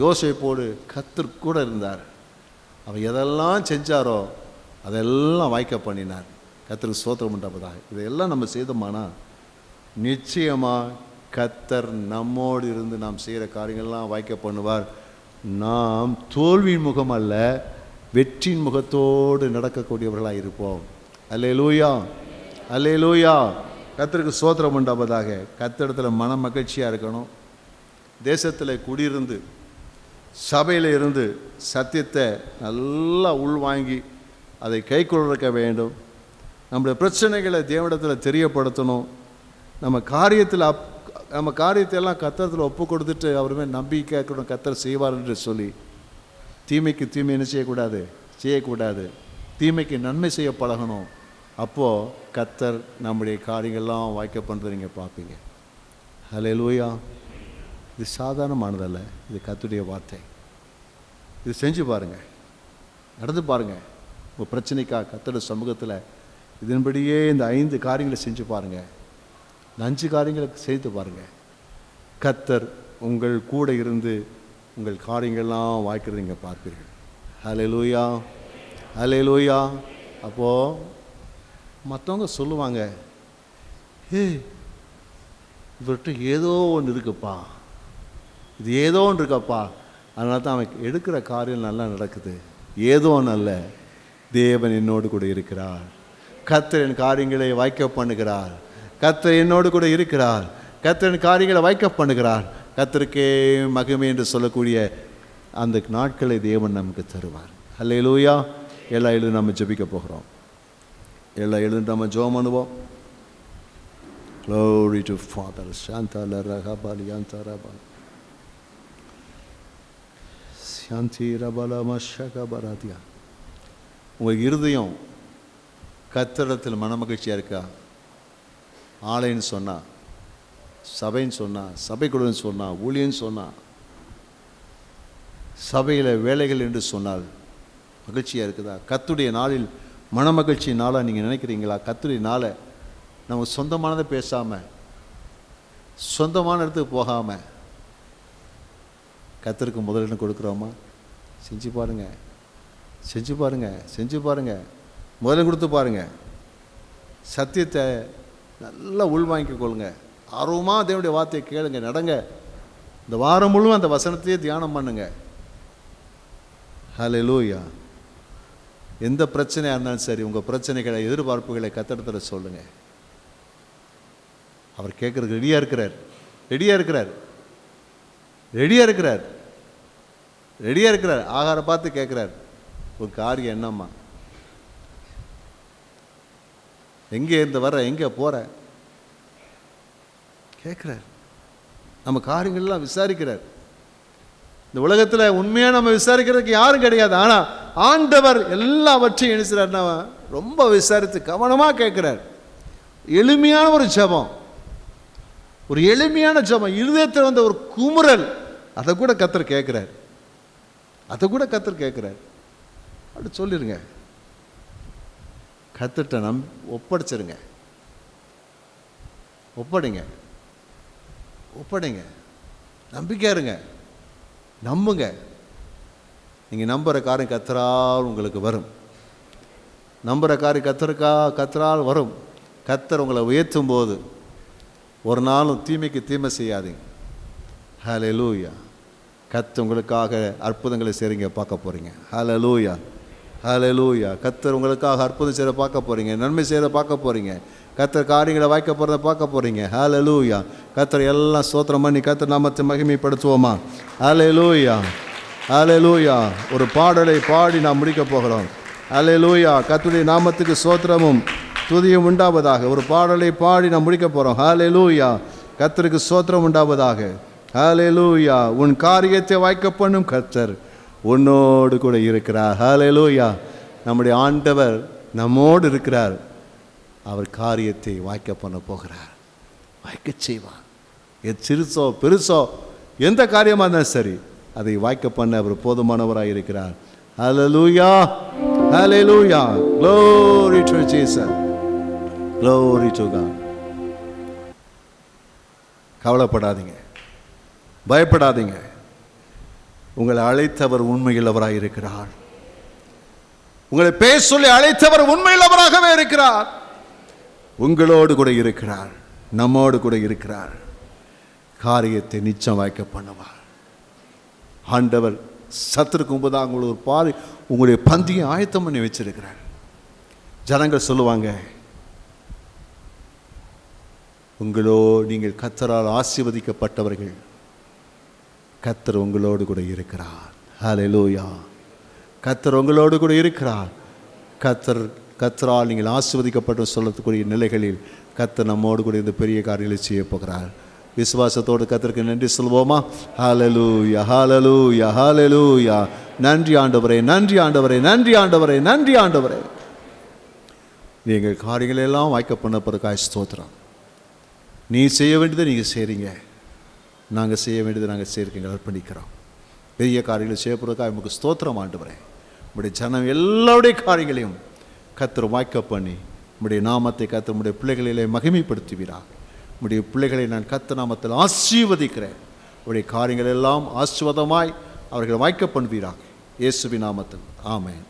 யோசேப்போடு கர்த்தர் கூட இருந்தார். அவர் எதெல்லாம் செஞ்சாரோ அதெல்லாம் வாய்க்க பண்ணினார். கர்த்தருக்கு ஸ்தோத்திரம் உண்டாவதாக. இதையெல்லாம் நம்ம செய்தோமானா நிச்சயமாக கர்த்தர் நம்மோடு இருந்து நாம் செய்கிற காரியங்கள்லாம் வாய்க்க பண்ணுவார். நாம் தோல்வியின் முகம் அல்ல, வெற்றியின் முகத்தோடு நடக்கக்கூடியவர்களாக இருப்போம். அல்லேலூயா, அல்லேலூயா. கர்த்தருக்கு ஸ்தோத்திரம் உண்டாவதாக. கர்த்தரிடத்தில் மன மகிழ்ச்சியாக இருக்கணும். தேசத்தில் குடியிருந்து சபையில் இருந்து சத்தியத்தை நல்லா உள்வாங்கி அதை கை கொள்ளிருக்க வேண்டும். நம்முடைய பிரச்சனைகளை தேவனிடத்தில் தெரியப்படுத்தணும். நம்ம காரியத்தையெல்லாம் கர்த்தரிடத்தில் ஒப்பு கொடுத்துட்டு அவருமே நம்பிக்கை இருக்கணும். கர்த்தர் செய்வார் என்று சொல்லி தீமைக்கு தீமை என்ன செய்யக்கூடாது. தீமைக்கு நன்மை செய்ய பழகணும். அப்போது கர்த்தர் நம்முடைய காரியங்கள்லாம் வாய்க்க பண்ணுறது நீங்கள் பார்ப்பீங்க. அல்லேலூயா. இது சாதாரணமானதல்ல, இது கர்த்தருடைய வார்த்தை. இது செஞ்சு பாருங்கள், நடந்து பாருங்கள். உங்கள் பிரச்சனைக்காக கர்த்தருடைய சமூகத்தில் இதன்படியே இந்த 5 காரியங்களை செஞ்சு பாருங்கள். இந்த 5 காரியங்களை செய்து பாருங்கள். கர்த்தர் உங்கள் கூட இருந்து உங்கள் காரியங்கள்லாம் வாய்க்கிறது நீங்கள் பார்ப்பீர்கள். அல்லேலூயா, அல்லேலூயா. அப்போது மற்றவங்க சொல்லுவாங்க, இவர்கிட்ட ஏதோ ஒன்று இருக்குப்பா, இது ஏதோ ஒன்று இருக்கப்பா, அதனால தான் அவன் எடுக்கிற காரியம் நல்லா நடக்குது. ஏதோ ஒன்று அல்ல, தேவன் என்னோடு கூட இருக்கிறார். கர்த்தர் என் காரியங்களை வாய்க்க பண்ணுகிறார். கர்த்தர் என்னோடு கூட இருக்கிறார். கர்த்தர் என் காரியங்களை வாய்க்க பண்ணுகிறார். கர்த்தருக்கே மகிமை என்று சொல்லக்கூடிய அந்த நாட்களை தேவன் நமக்கு தருவார். அல்லேலூயா. எல்லாம் எழுதி நம்ம ஜெபிக்க போகிறோம். எல்லாம் எழுதி நம்ம ஜெபம் பண்ணுவோம். Glory to Father. Shantala Rahabali Antaraba. Shanti Rabala Mashaka Baradia. உங்கள் இருதயம் கர்த்தரிடத்தில் மனமகிழ்ச்சியாக இருக்கா? ஆலைன்னு சொன்னால், சபைன்னு சொன்னால், சபைக்குழுன்னு சொன்னால், ஊழியன்னு சொன்னால், சபையில் வேலைகள் என்று சொன்னால் மகிழ்ச்சியாக இருக்குதா? கர்த்தருடைய நாளில் மனமகிழ்ச்சி நாளாக நீங்கள் நினைக்கிறீங்களா? கர்த்தருடைய நாளை நம்ம சொந்தமானதை பேசாமல், சொந்தமான இடத்துக்கு போகாமல் கர்த்தருக்கு முதலிடம் கொடுக்குறோமா? செஞ்சு பாருங்கள், செஞ்சு பாருங்கள், செஞ்சு பாருங்கள். முதலிடம் கொடுத்து பாருங்கள். சத்தியத்தை நல்லா உள்வாங்கிக் கொள்ளுங்க. ஆர்வமாக தேவனுடைய வார்த்தையை கேளுங்க, நடங்க. இந்த வாரம் முழுவதும் அந்த வசனத்தையே தியானம் பண்ணுங்க. ஹல்லேலூயா. எந்த பிரச்சனையாக இருந்தாலும் சரி, உங்கள் பிரச்சனைகளை, எதிர்பார்ப்புகளை கர்த்தரிடத்தில் சொல்லுங்கள். அவர் கேட்குறதுக்கு ரெடியாக இருக்கிறார், ரெடியாக இருக்கிறார், ரெடியாக இருக்கிறார், ரெடியாக இருக்கிறார். ஆகாரம் பார்த்து கேட்குறார், ஒரு காரியம் என்னம்மா, எங்கே இருந்து வர, எங்கே போகிற கேட்குறார். நம்ம காரியங்கள்லாம் விசாரிக்கிறார். இந்த உலகத்தில் உண்மையாக நம்ம விசாரிக்கிறதுக்கு யாரும் கிடையாது. ஆனால் ஆண்டவர் எல்லாவற்றையும் நினைச்சார்னா ரொம்ப விசாரித்து கவனமாக கேட்குறார். எளிமையான ஒரு ஜெபம், ஒரு எளிமையான ஜெபம், இருதயத்தில் வந்த ஒரு குமுறல், அதை கூட கர்த்தர் கேட்குறார். அதை கூட கர்த்தர் கேட்குறார். அப்படி சொல்லிடுங்க. கர்த்தர்கிட்ட ஒப்படைச்சிருங்க. ஒப்படைங்க, ஒப்படைங்க. நம்பிக்கையா இருங்க, நம்புங்க. நீங்கள் நம்புகிற காரியம் கர்த்தரால் உங்களுக்கு வரும். நம்புகிற காரியம் கர்த்தரால் வரும். கர்த்தர் உங்களை உயர்த்தும் போது ஒரு நாளும் தீமைக்கு தீமை செய்யாதீங்க. ஹல்லேலூயா. கர்த்தர் உங்களுக்காக அற்புதங்களை செய்றீங்க, பார்க்க போகிறீங்க. ஹல்லேலூயா, ஹல்லேலூயா. கர்த்தர் உங்களுக்காக அற்புதம் செய்கிற பார்க்க போகிறீங்க, நன்மை செய்கிற பார்க்க போகிறீங்க, கர்த்தர் காரியங்களை வாய்க்க போகிறத பார்க்க போகிறீங்க. ஹல்லேலூயா. கர்த்தர் எல்லாம் ஸ்தோத்திரம் பண்ணி கர்த்தர் நாமத்தை மகிமைப்படுத்துவோமா? ஹல்லேலூயா, ஹல்லேலூயா. ஒரு பாடலை பாடி நாம் முடிக்க போகிறோம். ஹல்லேலூயா. கர்த்தருடைய நாமத்துக்கு ஸ்தோத்திரமும் துதியும் உண்டாவதாக. ஒரு பாடலை பாடி நாம் முடிக்க போகிறோம். ஹல்லேலூயா. கர்த்தருக்கு ஸ்தோத்திரம் உண்டாவதாக. ஹல்லேலூயா. உன் காரியத்தை வாய்க்க பண்ணும் கர்த்தர் உன்னோடு கூட இருக்கிறார். ஹல்லேலூயா. நம்முடைய ஆண்டவர் நம்மோடு இருக்கிறார். அவர் காரியத்தை வாய்க்க பண்ண போகிறார், வாய்க்க செய்வார். எது சிறுசோ பெருசோ எந்த காரியமாக இருந்தாலும் சரி, அதை வாய்க்க பண்ண அவர் போதுமானவராக இருக்கிறார். ஹல்லேலூயா, ஹல்லேலூயா. Glory to Jesus. Glory to God. கவலைப்படாதீங்க, பயப்படாதீங்க. உங்களை அழைத்தவர் உண்மையுள்ளவராக இருக்கிறார். உங்களை பேச சொல்லி அழைத்தவர் உண்மையுள்ளவராகவே இருக்கிறார். உங்களோடு கூட இருக்கிறார், நம்மோடு கூட இருக்கிறார். காரியத்தை நிச்சயம் வாய்க்க பண்ணுவார். ஆண்டவர் சத்துருக்கு முன்பதாக உங்களுக்கு ஒரு பாரு உங்களுடைய பந்தியை ஆயத்தம் பண்ணி வச்சிருக்கிறார். ஜனங்கள் சொல்லுவாங்க, நீங்கள் கர்த்தரால் ஆசீர்வதிக்கப்பட்டவர்கள், கர்த்தர் உங்களோடு கூட இருக்கிறார். ஹல்லேலூயா. கர்த்தர் உங்களோடு கூட இருக்கிறார். கர்த்தரால் நீங்கள் ஆசீர்வதிக்கப்பட்ட சொல்லக்கூடிய நிலைகளில் கர்த்தர் நம்மோடு கூட இந்த பெரிய காரியங்களை செய்ய போகிறார். விசுவாசத்தோடு கர்த்தருக்கு நன்றி சொல்வோமா? ஹல்லேலூயா, ஹல்லேலூயா, ஹல்லேலூயா. நன்றி ஆண்டவரே, நன்றி ஆண்டவரே, நன்றி ஆண்டவரே, நன்றி ஆண்டவரே. நீங்கள் காரியங்கள் எல்லாம் வாய்க்க பண்ண பிறகாய் ஸ்தோத்திரம். நீ செய்ய வேண்டியதை நீங்கள் செய்கிறீங்க, நாங்கள் செய்ய வேண்டியதை நாங்கள் செய்கிறீங்க, அர்ப்பணிக்கிறோம். பெரிய காரியங்களை செய்ய பிறகாய் உங்களுக்கு ஸ்தோத்திரம் ஆண்டவரே. உங்களுடைய ஜனம் எல்லாருடைய காரியங்களையும் கர்த்தர் வாய்க்க பண்ணி உம்முடைய நாமத்தை கர்த்தர் உம்முடைய பிள்ளைகளிலே மகிமைப்படுத்துவீராக. உம்முடைய பிள்ளைகளை நான் கர்த்தர் நாமத்தில் ஆசீர்வதிக்கிறேன். உடைய காரியங்கள் எல்லாம் ஆசீர்வாதமாய் அவர்கள் வாய்க்க பண்ணுவீராக. இயேசுவின் நாமத்தில் ஆமென்.